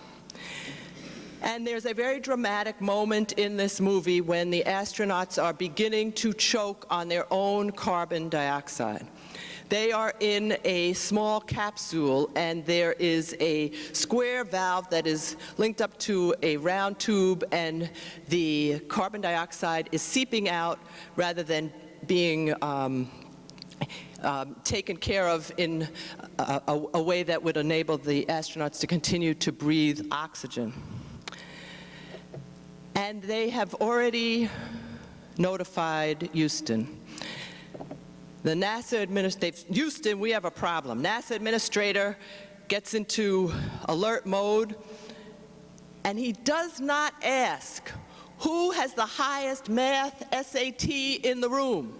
And there's a very dramatic moment in this movie when the astronauts are beginning to choke on their own carbon dioxide. They are in a small capsule, and there is a square valve that is linked up to a round tube, and the carbon dioxide is seeping out rather than being taken care of in a way that would enable the astronauts to continue to breathe oxygen. And they have already notified Houston. The NASA administrator, Houston, we have a problem. NASA administrator gets into alert mode, and he does not ask, who has the highest math SAT in the room?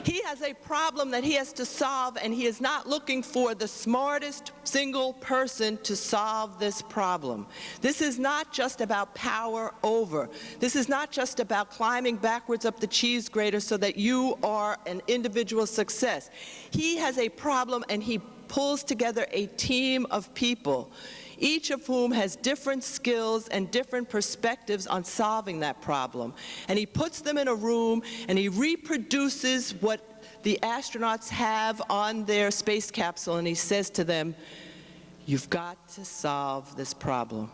He has a problem that he has to solve, and he is not looking for the smartest single person to solve this problem. This is not just about power over. This is not just about climbing backwards up the cheese grater so that you are an individual success. He has a problem, and he pulls together a team of people, each of whom has different skills and different perspectives on solving that problem. And he puts them in a room, and he reproduces what the astronauts have on their space capsule, and he says to them, you've got to solve this problem.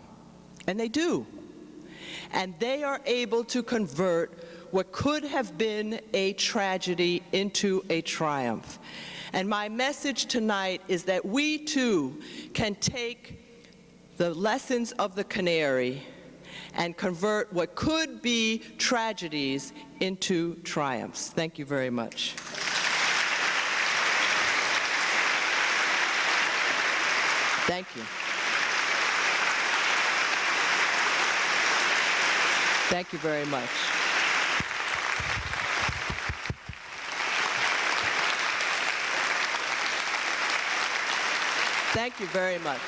And they do. And they are able to convert what could have been a tragedy into a triumph. And my message tonight is that we too can take the lessons of the Canary and convert what could be tragedies into triumphs. Thank you very much. Thank you. Thank you very much. Thank you very much.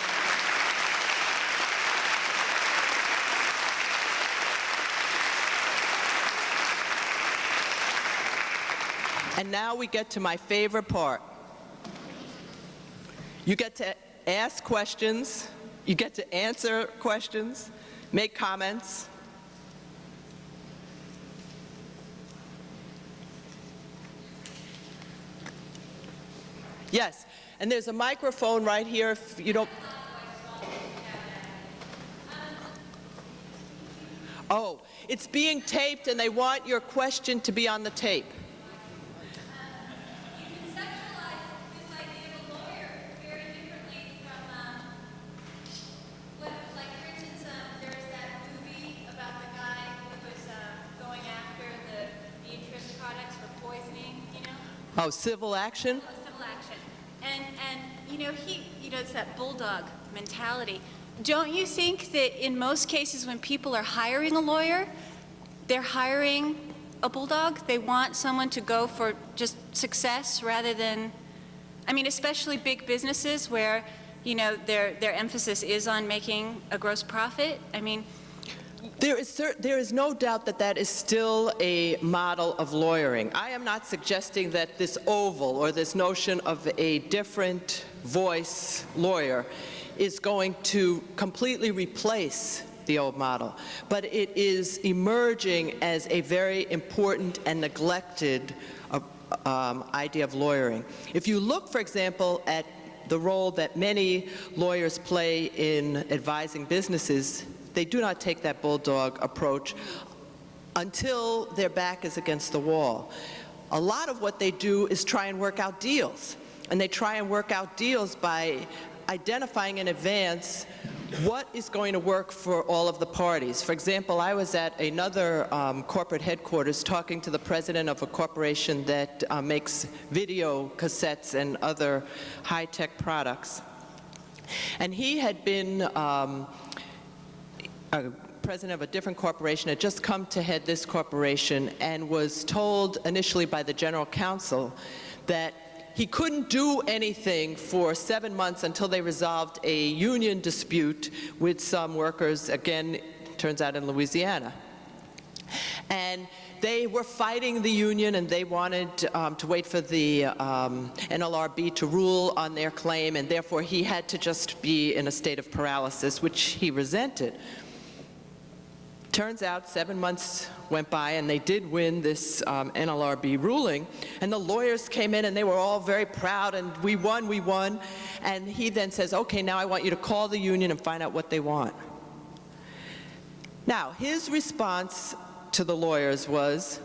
And now we get to my favorite part. You get to ask questions, you get to answer questions, make comments. Yes, and there's a microphone right here if you don't. Oh, it's being taped, and they want your question to be on the tape. Oh, civil action? Oh, civil action. And it's that bulldog mentality. Don't you think that in most cases when people are hiring a lawyer, they're hiring a bulldog? They want someone to go for just success rather than, especially big businesses where, their emphasis is on making a gross profit. There is no doubt that that is still a model of lawyering. I am not suggesting that this oval or this notion of a different voice lawyer is going to completely replace the old model, but it is emerging as a very important and neglected idea of lawyering. If you look, for example, at the role that many lawyers play in advising businesses, they do not take that bulldog approach until their back is against the wall. A lot of what they do is try and work out deals. And they try and work out deals by identifying in advance what is going to work for all of the parties. For example, I was at another corporate headquarters talking to the president of a corporation that makes video cassettes and other high-tech products. And he had been president of a different corporation, had just come to head this corporation, and was told initially by the general counsel that he couldn't do anything for 7 months until they resolved a union dispute with some workers, again, turns out in Louisiana. And they were fighting the union, and they wanted to wait for the NLRB to rule on their claim, and therefore he had to just be in a state of paralysis, which he resented. Turns out 7 months went by and they did win this NLRB ruling, and the lawyers came in and they were all very proud and we won. And he then says, okay, now I want you to call the union and find out what they want. Now, his response to the lawyers was,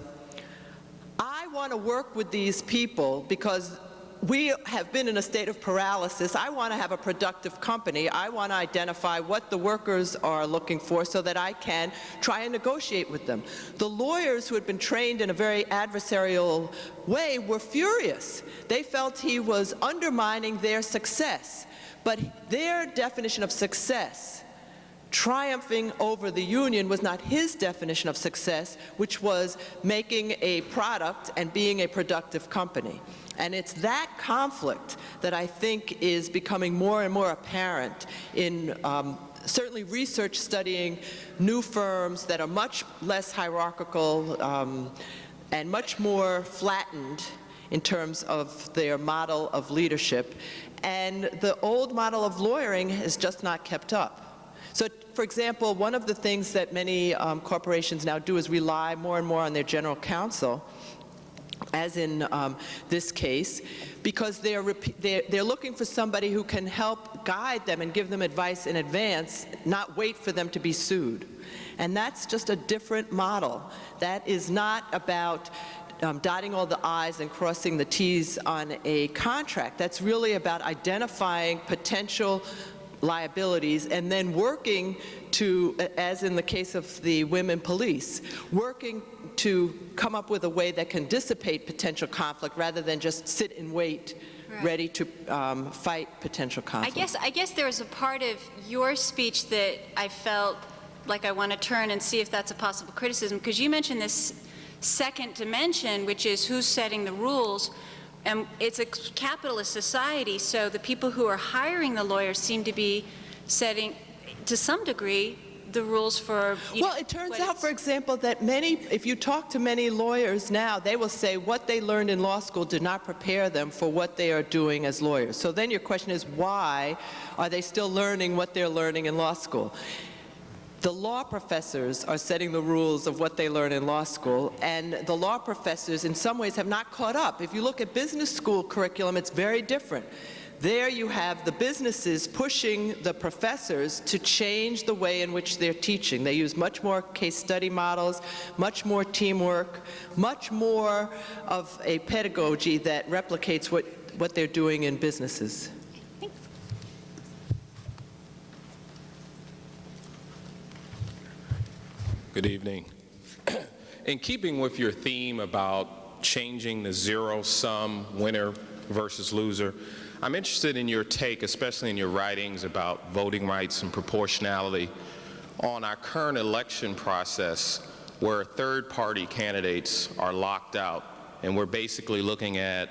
I want to work with these people because we have been in a state of paralysis. I want to have a productive company. I want to identify what the workers are looking for so that I can try and negotiate with them. The lawyers who had been trained in a very adversarial way were furious. They felt he was undermining their success. But their definition of success, triumphing over the union, was not his definition of success, which was making a product and being a productive company. And it's that conflict that I think is becoming more and more apparent in certainly research studying new firms that are much less hierarchical and much more flattened in terms of their model of leadership. And the old model of lawyering has just not kept up. So, for example, one of the things that many corporations now do is rely more and more on their general counsel, as in this case, because they're looking for somebody who can help guide them and give them advice in advance, not wait for them to be sued. And that's just a different model. That is not about dotting all the I's and crossing the T's on a contract. That's really about identifying potential liabilities and then working to, as in the case of the women police, working to come up with a way that can dissipate potential conflict rather than just sit and wait, right, ready to fight potential conflict. I guess there was a part of your speech that I felt like I want to turn and see if that's a possible criticism, because you mentioned this second dimension, which is who's setting the rules. And it's a capitalist society, so the people who are hiring the lawyers seem to be setting, to some degree, the rules for, well, it turns out, for example, that if you talk to many lawyers now, they will say what they learned in law school did not prepare them for what they are doing as lawyers. So then your question is, why are they still learning what they're learning in law school? The law professors are setting the rules of what they learn in law school, and the law professors in some ways have not caught up. If you look at business school curriculum, it's very different. There you have the businesses pushing the professors to change the way in which they're teaching. They use much more case study models, much more teamwork, much more of a pedagogy that replicates what they're doing in businesses. Good evening. In keeping with your theme about changing the zero-sum winner versus loser, I'm interested in your take, especially in your writings about voting rights and proportionality, on our current election process where third-party candidates are locked out, and we're basically looking at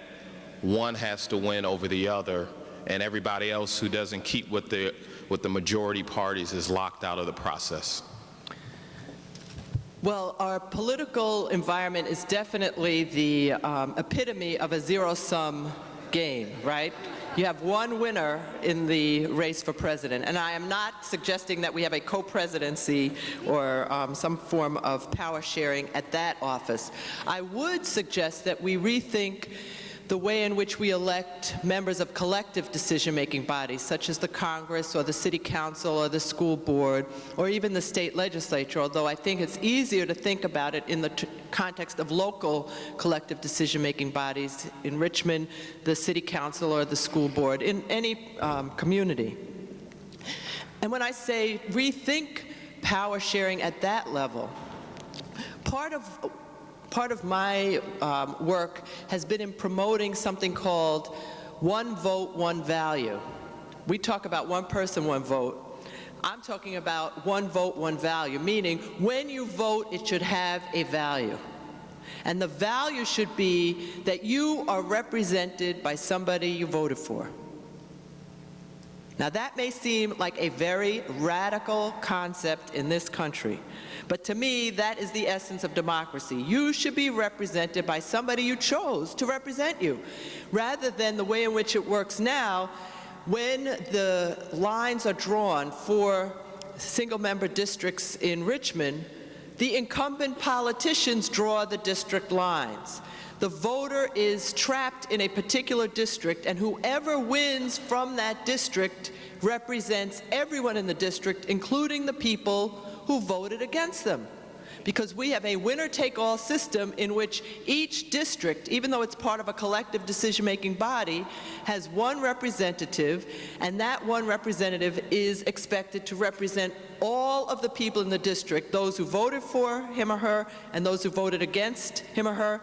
one has to win over the other, and everybody else who doesn't keep with the majority parties is locked out of the process. Well, our political environment is definitely the epitome of a zero-sum game, right? You have one winner in the race for president, and I am not suggesting that we have a co-presidency or some form of power sharing at that office. I would suggest that we rethink the way in which we elect members of collective decision-making bodies, such as the Congress or the City Council or the school board or even the state legislature, although I think it's easier to think about it in the context of local collective decision-making bodies in Richmond, the City Council or the school board, in any community. And when I say rethink power sharing at that level, part of my work has been in promoting something called one vote, one value. We talk about one person, one vote. I'm talking about one vote, one value, meaning when you vote, it should have a value. And the value should be that you are represented by somebody you voted for. Now that may seem like a very radical concept in this country, but to me that is the essence of democracy. You should be represented by somebody you chose to represent you, rather than the way in which it works now when the lines are drawn for single-member districts in Richmond. The incumbent politicians draw the district lines. The voter is trapped in a particular district, and whoever wins from that district represents everyone in the district, including the people who voted against them. Because we have a winner-take-all system in which each district, even though it's part of a collective decision-making body, has one representative, and that one representative is expected to represent all of the people in the district, those who voted for him or her, and those who voted against him or her,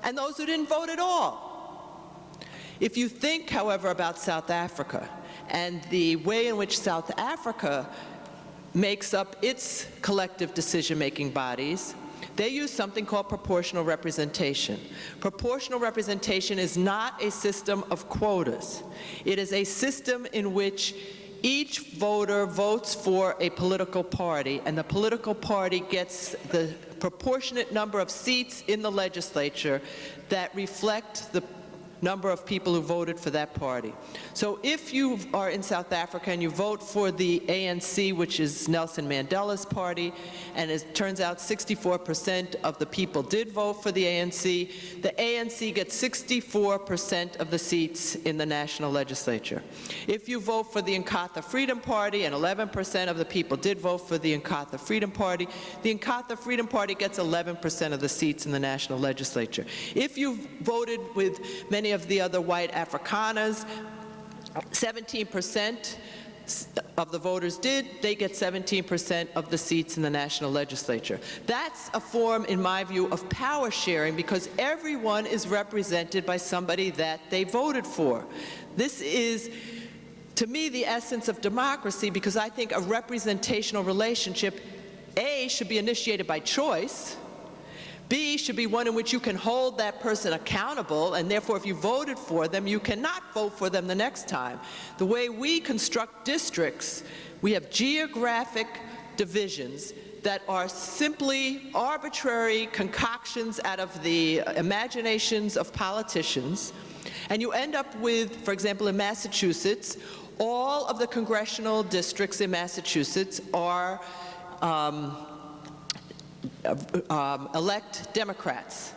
and those who didn't vote at all. If you think, however, about South Africa and the way in which South Africa makes up its collective decision-making bodies, they use something called proportional representation. Proportional representation is not a system of quotas. It is a system in which each voter votes for a political party, and the political party gets the proportionate number of seats in the legislature that reflect the number of people who voted for that party. So if you are in South Africa and you vote for the ANC, which is Nelson Mandela's party, and it turns out 64% of the people did vote for the ANC gets 64% of the seats in the national legislature. If you vote for the Inkatha Freedom Party, and 11% of the people did vote for the Inkatha Freedom Party, the Inkatha Freedom Party gets 11% of the seats in the national legislature. If you voted with many of the other white Afrikaners, 17% of the voters did, they get 17% of the seats in the national legislature. That's a form, in my view, of power sharing, because everyone is represented by somebody that they voted for. This is, to me, the essence of democracy, because I think a representational relationship, A, should be initiated by choice, B, should be one in which you can hold that person accountable, and therefore if you voted for them, you cannot vote for them the next time. The way we construct districts, we have geographic divisions that are simply arbitrary concoctions out of the imaginations of politicians, and you end up with, for example, in Massachusetts, all of the congressional districts in Massachusetts are elect Democrats,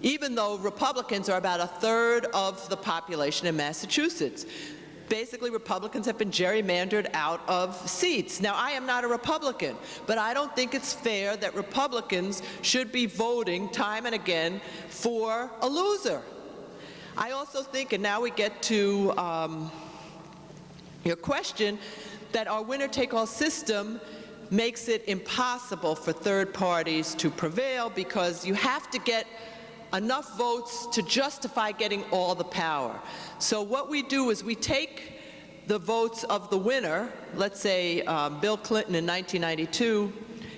even though Republicans are about 1/3 of the population in Massachusetts. Basically, Republicans have been gerrymandered out of seats. Now, I am not a Republican, but I don't think it's fair that Republicans should be voting time and again for a loser. I also think, and now we get to your question, that our winner-take-all system makes it impossible for third parties to prevail, because you have to get enough votes to justify getting all the power. So what we do is we take the votes of the winner, let's say Bill Clinton in 1992,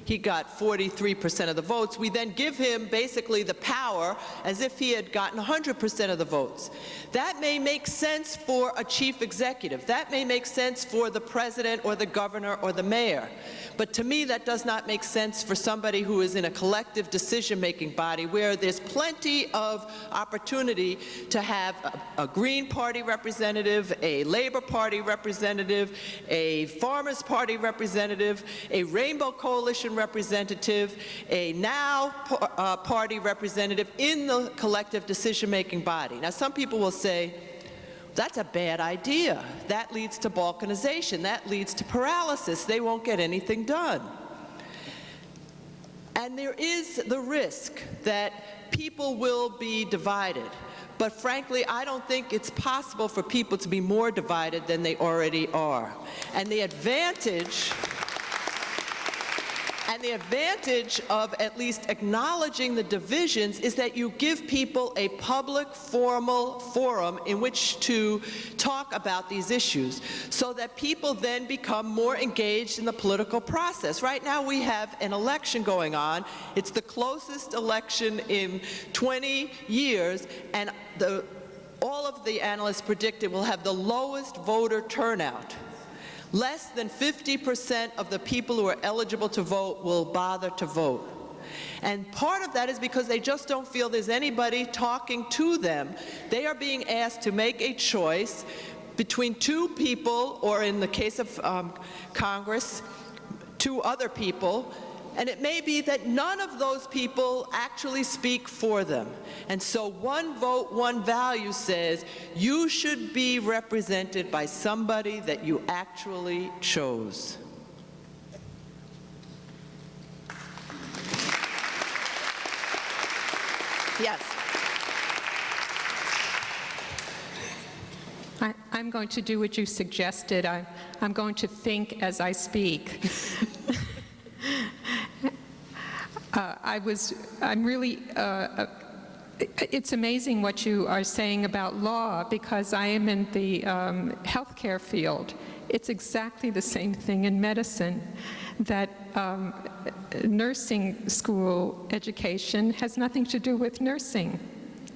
he got 43% of the votes. We then give him basically the power as if he had gotten 100% of the votes. That may make sense for a chief executive. That may make sense for the president or the governor or the mayor. But to me, that does not make sense for somebody who is in a collective decision-making body where there's plenty of opportunity to have a Green Party representative, a Labor Party representative, a Farmers Party representative, a Rainbow Coalition representative, a Now Party representative in the collective decision-making body. Now, some people will say, that's a bad idea. That leads to balkanization. That leads to paralysis. They won't get anything done. And there is the risk that people will be divided. But frankly, I don't think it's possible for people to be more divided than they already are. And the advantage of at least acknowledging the divisions is that you give people a public, formal forum in which to talk about these issues, so that people then become more engaged in the political process. Right now we have an election going on. It's the closest election in 20 years, and all of the analysts predict it will have the lowest voter turnout. Less than 50% of the people who are eligible to vote will bother to vote. And part of that is because they just don't feel there's anybody talking to them. They are being asked to make a choice between two people, or in the case of Congress, two other people, And it may be that none of those people actually speak for them. And so one vote, one value says you should be represented by somebody that you actually chose. Yes. I'm going to do what you suggested. I'm going to think as I speak. It's amazing what you are saying about law, because I am in the healthcare field. It's exactly the same thing in medicine, that nursing school education has nothing to do with nursing.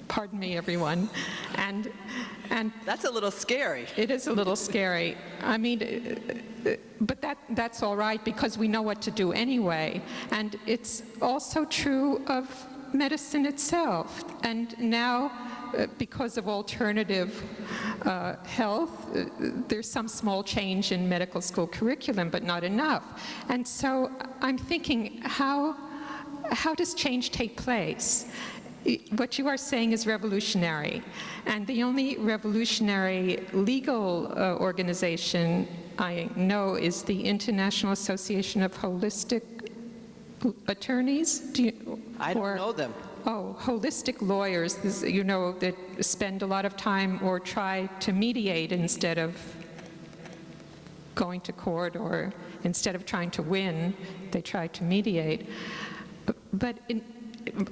Pardon me, everyone. And that's a little scary. It is a little scary. I mean, but that's all right, because we know what to do anyway. And it's also true of medicine itself. And now, because of alternative health, there's some small change in medical school curriculum, but not enough. And so I'm thinking, how does change take place? What you are saying is revolutionary, and the only revolutionary legal organization I know is the International Association of Holistic Attorneys. I don't know them. Oh, holistic lawyers, you know, that spend a lot of time or try to mediate instead of going to court, or instead of trying to win, they try to mediate. But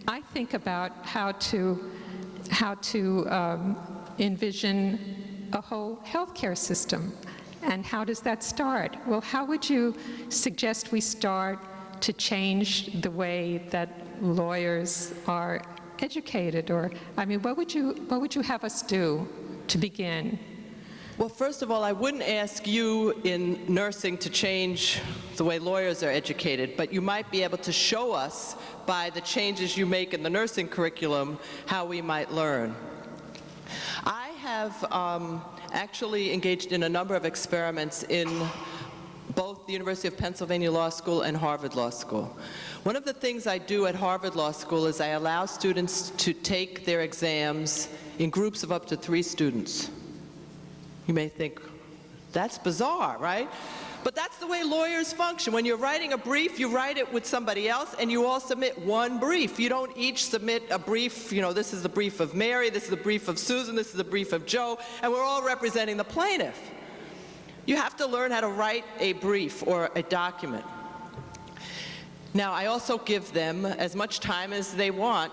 I think about how to envision a whole healthcare system, and how does that start? Well, how would you suggest we start to change the way that lawyers are educated? Or, I mean, what would you have us do to begin? Well, first of all, I wouldn't ask you in nursing to change the way lawyers are educated, but you might be able to show us by the changes you make in the nursing curriculum how we might learn. I have actually engaged in a number of experiments in both the University of Pennsylvania Law School and Harvard Law School. One of the things I do at Harvard Law School is I allow students to take their exams in groups of up to 3 students. You may think, that's bizarre, right? But that's the way lawyers function. When you're writing a brief, you write it with somebody else, and you all submit one brief. You don't each submit a brief, you know, this is the brief of Mary, this is the brief of Susan, this is the brief of Joe, and we're all representing the plaintiff. You have to learn how to write a brief or a document. Now, I also give them as much time as they want.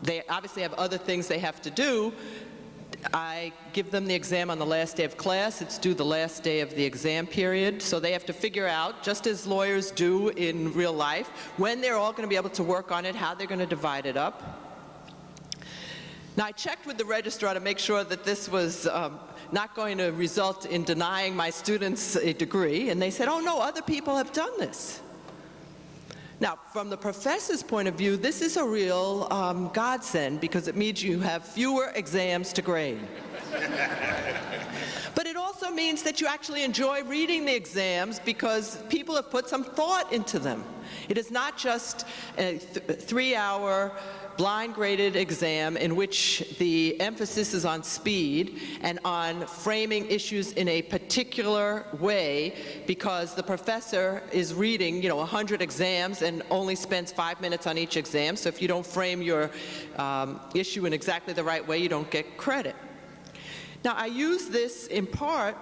They obviously have other things they have to do. I give them the exam on the last day of class. It's due the last day of the exam period. So they have to figure out, just as lawyers do in real life, when they're all going to be able to work on it, how they're going to divide it up. Now, I checked with the registrar to make sure that this was not going to result in denying my students a degree, and they said, oh no, other people have done this. Now, from the professor's point of view, this is a real godsend, because it means you have fewer exams to grade. But it also means that you actually enjoy reading the exams, because people have put some thought into them. It is not just a 3-hour blind graded exam in which the emphasis is on speed and on framing issues in a particular way, because the professor is reading, 100 exams and only spends 5 minutes on each exam. So if you don't frame your issue in exactly the right way, you don't get credit. Now, I use this in part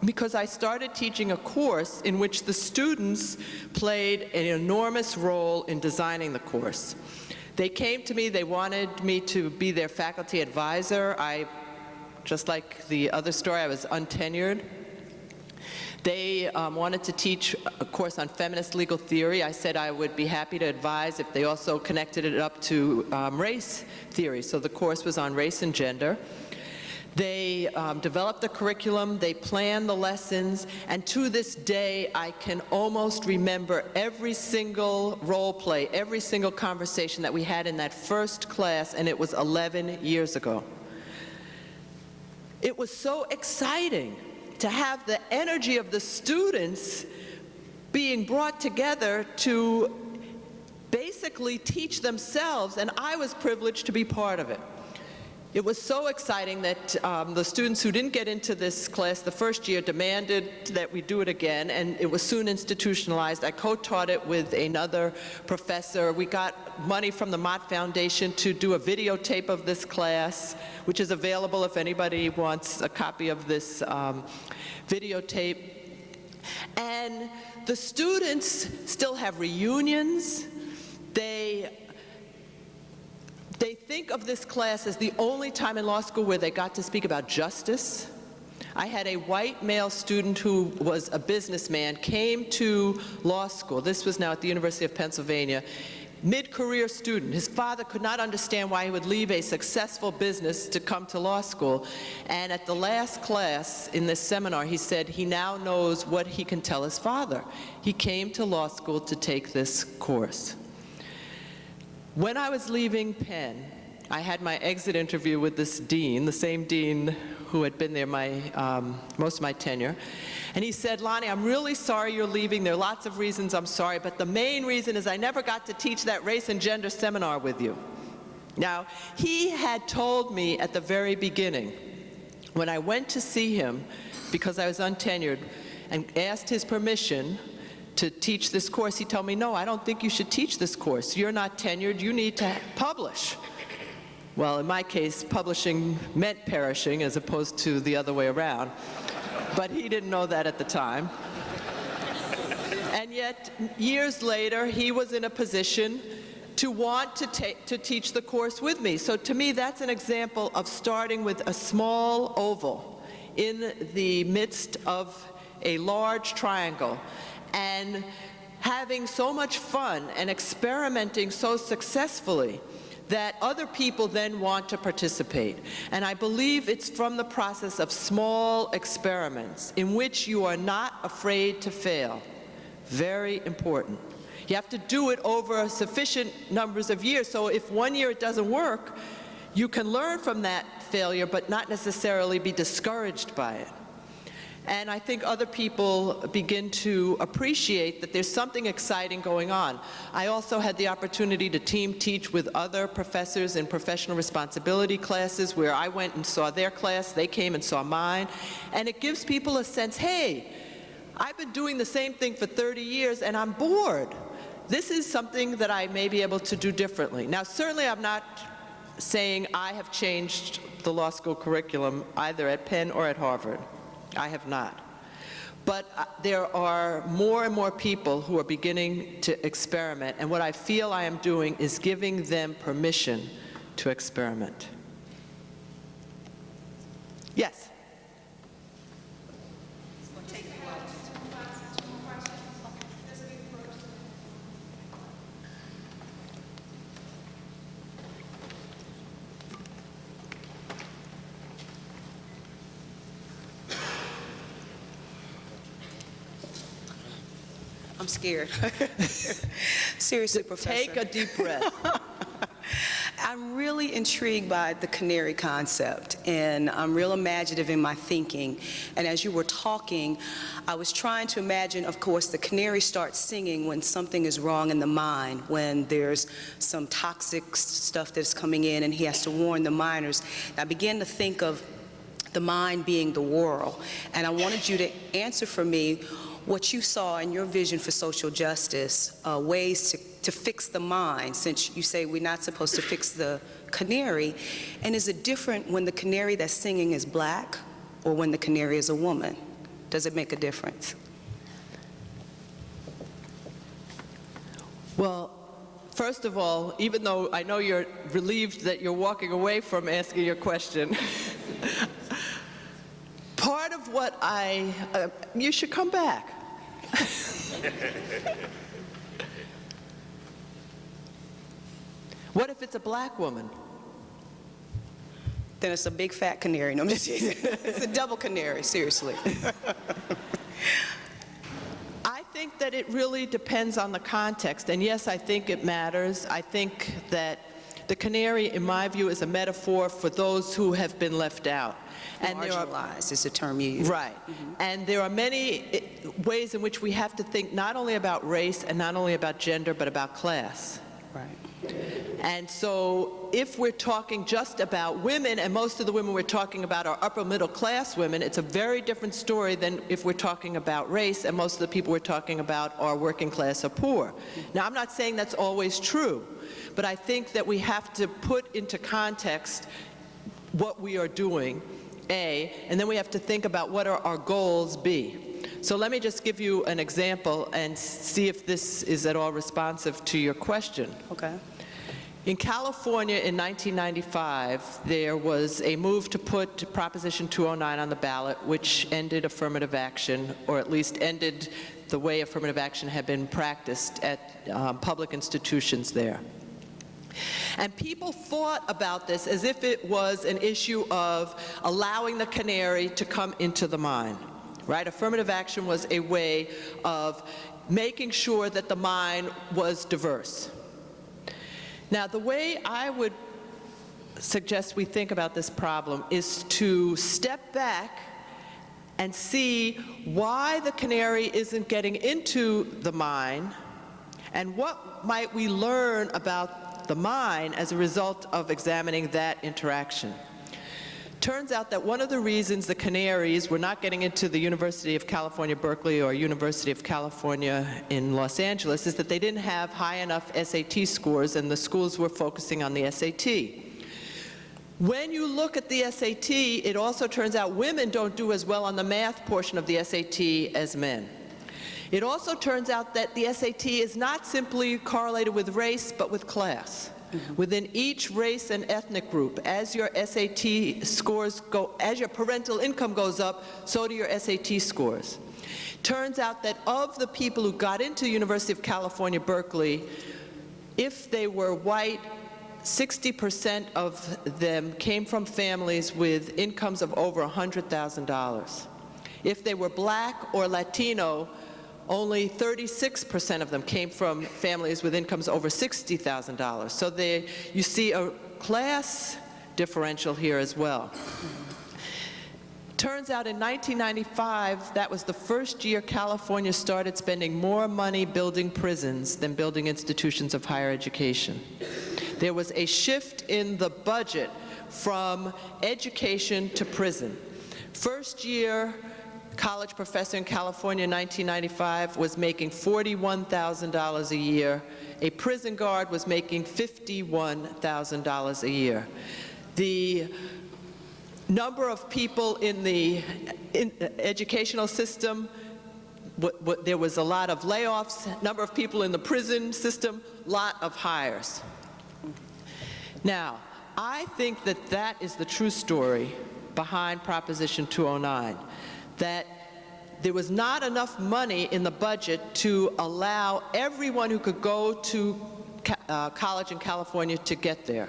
because I started teaching a course in which the students played an enormous role in designing the course. They came to me, they wanted me to be their faculty advisor. Just like the other story, I was untenured. They wanted to teach a course on feminist legal theory. I said I would be happy to advise if they also connected it up to race theory. So the course was on race and gender. They developed the curriculum, they planned the lessons, and to this day, I can almost remember every single role play, every single conversation that we had in that first class, and it was 11 years ago. It was so exciting to have the energy of the students being brought together to basically teach themselves, and I was privileged to be part of it. It was so exciting that the students who didn't get into this class the first year demanded that we do it again, and it was soon institutionalized. I co-taught it with another professor. We got money from the Mott Foundation to do a videotape of this class, which is available if anybody wants a copy of this videotape. And the students still have reunions. They think of this class as the only time in law school where they got to speak about justice. I had a white male student who was a businessman, came to law school. This was now at the University of Pennsylvania. Mid-career student. His father could not understand why he would leave a successful business to come to law school. And at the last class in this seminar, he said he now knows what he can tell his father. He came to law school to take this course. When I was leaving Penn, I had my exit interview with this dean, the same dean who had been there most of my tenure. And he said, Lani, I'm really sorry you're leaving. There are lots of reasons I'm sorry, but the main reason is I never got to teach that race and gender seminar with you. Now, he had told me at the very beginning, when I went to see him, because I was untenured, and asked his permission to teach this course, he told me, no, I don't think you should teach this course. You're not tenured, you need to publish. Well, in my case, publishing meant perishing as opposed to the other way around. But he didn't know that at the time. And yet, years later, he was in a position to want to teach the course with me. So to me, that's an example of starting with a small oval in the midst of a large triangle and having so much fun and experimenting so successfully that other people then want to participate. And I believe it's from the process of small experiments in which you are not afraid to fail. Very important. You have to do it over sufficient numbers of years, so if one year it doesn't work, you can learn from that failure but not necessarily be discouraged by it. And I think other people begin to appreciate that there's something exciting going on. I also had the opportunity to team teach with other professors in professional responsibility classes where I went and saw their class, they came and saw mine, and it gives people a sense, hey, I've been doing the same thing for 30 years and I'm bored. This is something that I may be able to do differently. Now, certainly I'm not saying I have changed the law school curriculum either at Penn or at Harvard. I have not. But there are more and more people who are beginning to experiment, and what I feel I am doing is giving them permission to experiment. Yes? I'm scared. Seriously, Professor. Take a deep breath. I'm really intrigued by the Canary concept, and I'm real imaginative in my thinking. And as you were talking, I was trying to imagine, of course, the canary starts singing when something is wrong in the mind, when there's some toxic stuff that's coming in and he has to warn the miners. And I began to think of the mind being the whirl, and I wanted you to answer for me what you saw in your vision for social justice, ways to fix the mind, since you say we're not supposed to fix the canary. And is it different when the canary that's singing is black or when the canary is a woman? Does it make a difference? Well, first of all, even though I know you're relieved that you're walking away from asking your question, part of what you should come back. What if it's a black woman? Then it's a big fat canary. No, I'm just teasing. It's a double canary, seriously. I think that it really depends on the context, and yes, I think it matters. I think that the Canary, in my view, is a metaphor for those who have been left out. And there are, Marginalized is the term you use. right. And there are many ways in which we have to think not only about race and not only about gender, but about class. Right. And so if we're talking just about women, and most of the women we're talking about are upper middle class women, it's a very different story than if we're talking about race, and most of the people we're talking about are working class or poor. Now, I'm not saying that's always true, but I think that we have to put into context what we are doing, A, and then we have to think about what are our goals, B. So let me just give you an example and see if this is at all responsive to your question. Okay. In California in 1995, there was a move to put Proposition 209 on the ballot, which ended affirmative action, or at least ended the way affirmative action had been practiced at public institutions there. And people thought about this as if it was an issue of allowing the canary to come into the mine, right? Affirmative action was a way of making sure that the mine was diverse. Now, the way I would suggest we think about this problem is to step back and see why the canary isn't getting into the mine, and what might we learn about the mine as a result of examining that interaction. Turns out that one of the reasons the canaries were not getting into the University of California, Berkeley, or University of California in Los Angeles is that they didn't have high enough SAT scores, and the schools were focusing on the SAT. When you look at the SAT, it also turns out women don't do as well on the math portion of the SAT as men. It also turns out that the SAT is not simply correlated with race, but with class. Within each race and ethnic group, as your SAT scores go, as your parental income goes up, so do your SAT scores. Turns out that of the people who got into University of California, Berkeley, if they were white, 60% of them came from families with incomes of over $100,000. If they were black or Latino, only 36% of them came from families with incomes over $60,000. So you see a class differential here as well. Turns out in 1995, that was the first year California started spending more money building prisons than building institutions of higher education. There was a shift in the budget from education to prison. First year college professor in California in 1995 was making $41,000 a year. A prison guard was making $51,000 a year. The number of people in the educational system, there was a lot of layoffs. Number of people in the prison system, lot of hires. Now, I think that that is the true story behind Proposition 209. That there was not enough money in the budget to allow everyone who could go to college in California to get there.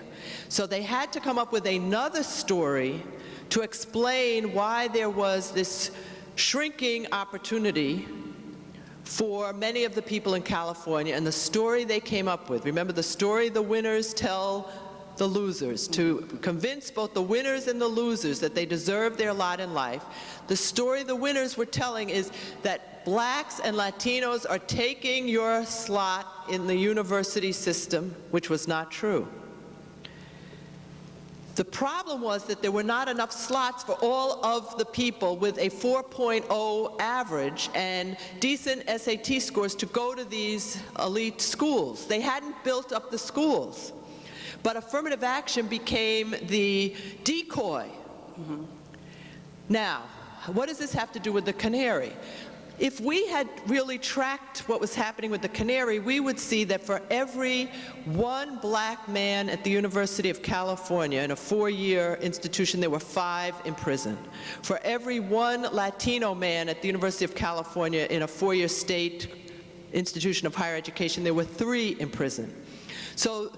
So they had to come up with another story to explain why there was this shrinking opportunity for many of the people in California, and the story they came up with. Remember, the story the winners tell the losers, to convince both the winners and the losers that they deserve their lot in life. The story the winners were telling is that blacks and Latinos are taking your slot in the university system, which was not true. The problem was that there were not enough slots for all of the people with a 4.0 average and decent SAT scores to go to these elite schools. They hadn't built up the schools. But affirmative action became the decoy. Now, what does this have to do with the canary? If we had really tracked what was happening with the canary, we would see that for every one black man at the University of California in a 4-year institution, there were 5 in prison. For every one Latino man at the University of California in a 4-year state institution of higher education, there were 3 in prison. So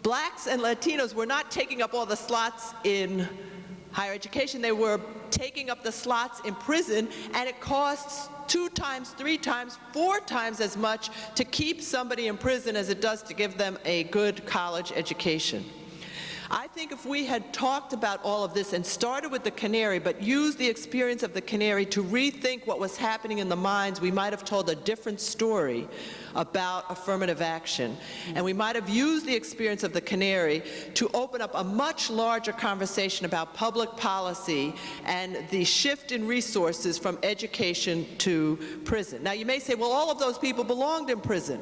blacks and Latinos were not taking up all the slots in higher education. They were taking up the slots in prison, and it costs 2 times, 3 times, 4 times as much to keep somebody in prison as it does to give them a good college education. I think if we had talked about all of this and started with the Canary, but used the experience of the Canary to rethink what was happening in the minds, we might have told a different story about affirmative action. And we might have used the experience of the Canary to open up a much larger conversation about public policy and the shift in resources from education to prison. Now, you may say, well, all of those people belonged in prison.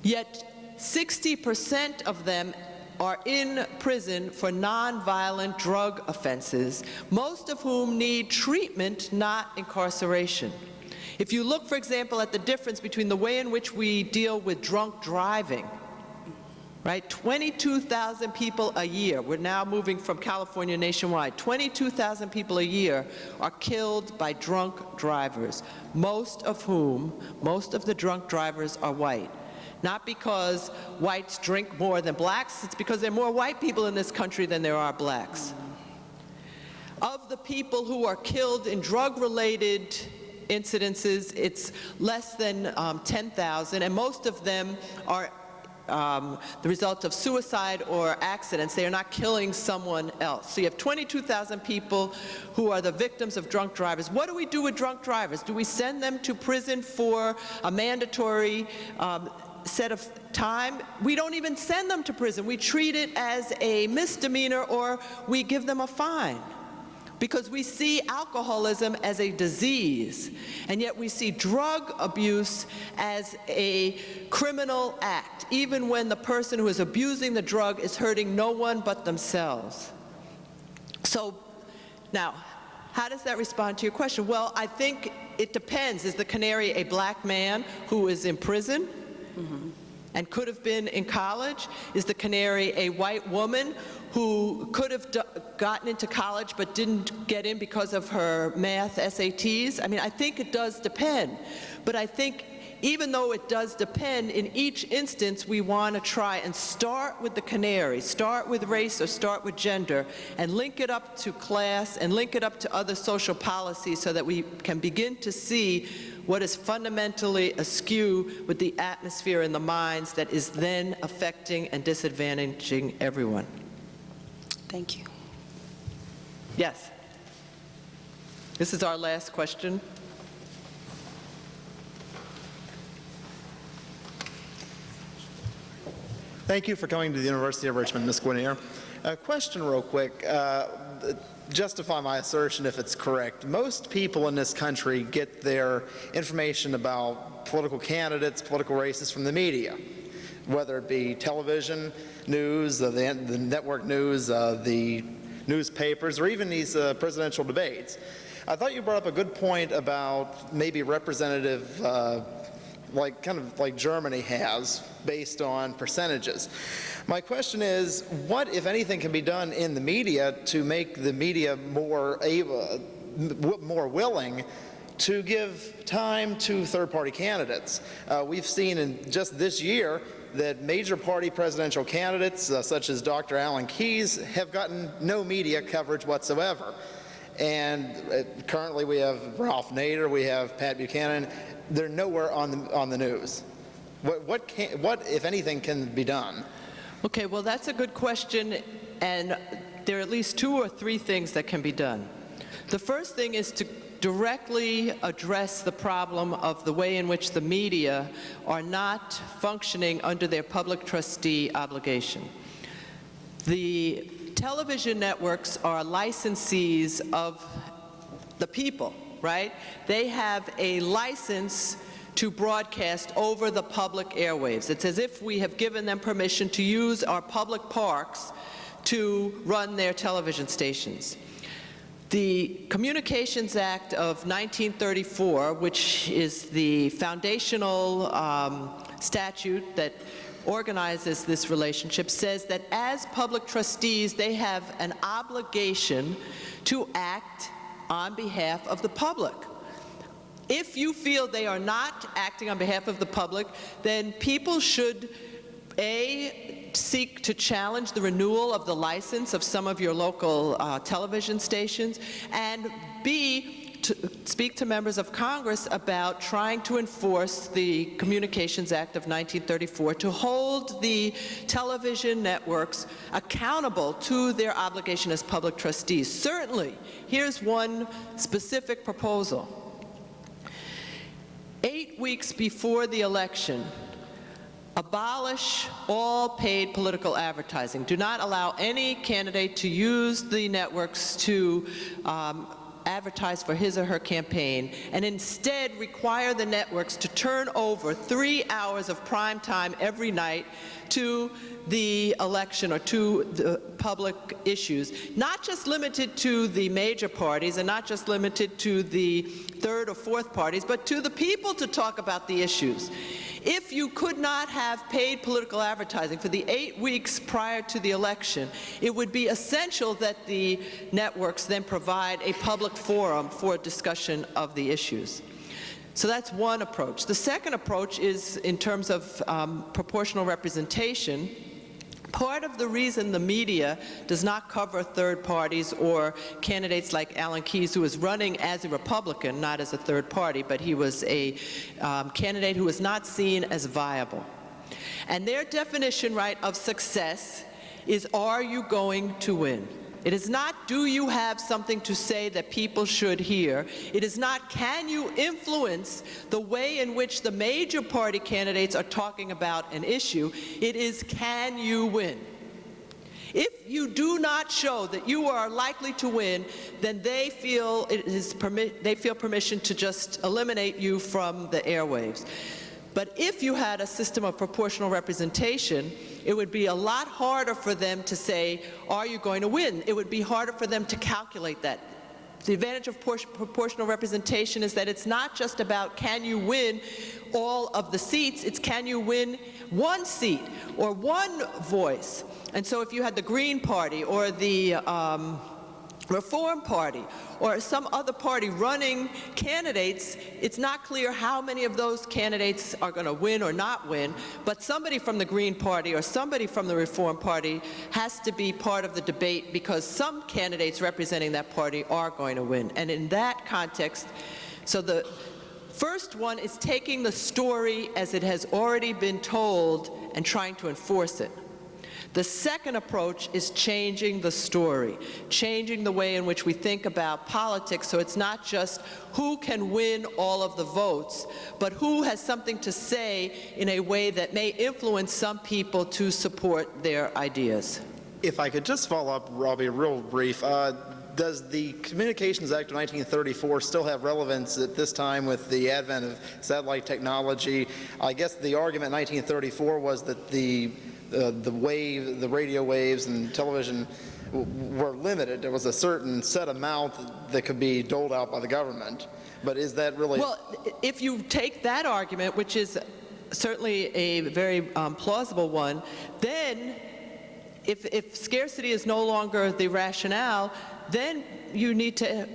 Yet 60% of them are in prison for nonviolent drug offenses, most of whom need treatment, not incarceration. If you look, for example, at the difference between the way in which we deal with drunk driving, right? 22,000 people a year. We're now moving from California nationwide. 22,000 people a year are killed by drunk drivers, most of the drunk drivers are white. Not because whites drink more than blacks, it's because there are more white people in this country than there are blacks. Of the people who are killed in drug-related incidences, it's less than 10,000, and most of them are the result of suicide or accidents. They are not killing someone else. So you have 22,000 people who are the victims of drunk drivers. What do we do with drunk drivers? Do we send them to prison for a mandatory set of time? We don't even send them to prison. We treat it as a misdemeanor, or we give them a fine, because we see alcoholism as a disease, and yet we see drug abuse as a criminal act, even when the person who is abusing the drug is hurting no one but themselves. So now, how does that respond to your question? Well, I think it depends. Is the Canary a black man who is in prison and could have been in college? Is the Canary a white woman who could have gotten into college but didn't get in because of her math SATs? I mean, I think it does depend. But I think even though it does depend, in each instance we want to try and start with the Canary, start with race or start with gender, and link it up to class and link it up to other social policies so that we can begin to see what is fundamentally askew with the atmosphere in the minds that is then affecting and disadvantaging everyone. Thank you. Yes. This is our last question. Thank you for coming to the University of Richmond, Ms. Guinier. A question real quick. Justify my assertion if it's correct. Most people in this country get their information about political candidates, political races from the media, whether it be television, news, the network news, the newspapers, or even these presidential debates. I thought you brought up a good point about maybe representative, kind of like Germany has, based on percentages. My question is, what, if anything, can be done in the media to make the media more willing to give time to third-party candidates? We've seen in just this year that major party presidential candidates, such as Dr. Alan Keyes, have gotten no media coverage whatsoever. And currently we have Ralph Nader, we have Pat Buchanan. They're nowhere on the news. What, if anything, can be done? Okay, well, that's a good question, and there are at least 2 or 3 things that can be done. The first thing is to directly address the problem of the way in which the media are not functioning under their public trustee obligation. The television networks are licensees of the people, right? They have a license to broadcast over the public airwaves. It's as if we have given them permission to use our public parks to run their television stations. The Communications Act of 1934, which is the foundational statute that organizes this relationship, says that as public trustees, they have an obligation to act on behalf of the public. If you feel they are not acting on behalf of the public, then people should, A, seek to challenge the renewal of the license of some of your local television stations, and B, to speak to members of Congress about trying to enforce the Communications Act of 1934 to hold the television networks accountable to their obligation as public trustees. Certainly, here's one specific proposal. 8 weeks before the election, abolish all paid political advertising. Do not allow any candidate to use the networks to advertise for his or her campaign, and instead require the networks to turn over 3 hours of prime time every night to the election or to the public issues, not just limited to the major parties and not just limited to the third or fourth parties, but to the people to talk about the issues. If you could not have paid political advertising for the 8 weeks prior to the election, it would be essential that the networks then provide a public forum for discussion of the issues. So that's one approach. The second approach is in terms of proportional representation. Part of the reason the media does not cover third parties or candidates like Alan Keyes, who was running as a Republican, not as a third party, but he was a candidate who was not seen as viable. And their definition, right, of success is, are you going to win? It is not, do you have something to say that people should hear? It is not, can you influence the way in which the major party candidates are talking about an issue? It is, can you win? If you do not show that you are likely to win, then they feel permission to just eliminate you from the airwaves. But if you had a system of proportional representation, it would be a lot harder for them to say, are you going to win? It would be harder for them to calculate that. The advantage of proportional representation is that it's not just about can you win all of the seats, it's can you win one seat or one voice. And so if you had the Green Party or the Reform Party or some other party running candidates, it's not clear how many of those candidates are going to win or not win, but somebody from the Green Party or somebody from the Reform Party has to be part of the debate, because some candidates representing that party are going to win. And in that context, so the first one is taking the story as it has already been told and trying to enforce it. The second approach is changing the story, changing the way in which we think about politics, so it's not just who can win all of the votes, but who has something to say in a way that may influence some people to support their ideas. If I could just follow up, Robbie, real brief. Does the Communications Act of 1934 still have relevance at this time with the advent of satellite technology? I guess the argument in 1934 was that the radio waves and television were limited. There was a certain set amount that could be doled out by the government. But is that really... Well, if you take that argument, which is certainly a very plausible one, then if scarcity is no longer the rationale, then you need to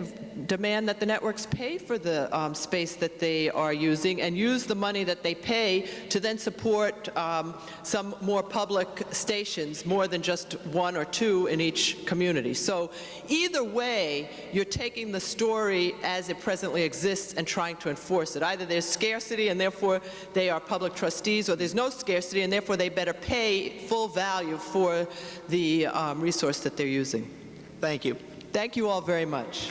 demand that the networks pay for the space that they are using and use the money that they pay to then support some more public stations, more than just one or two in each community. So either way, you're taking the story as it presently exists and trying to enforce it. Either there's scarcity and therefore they are public trustees, or there's no scarcity and therefore they better pay full value for the resource that they're using. Thank you. Thank you all very much.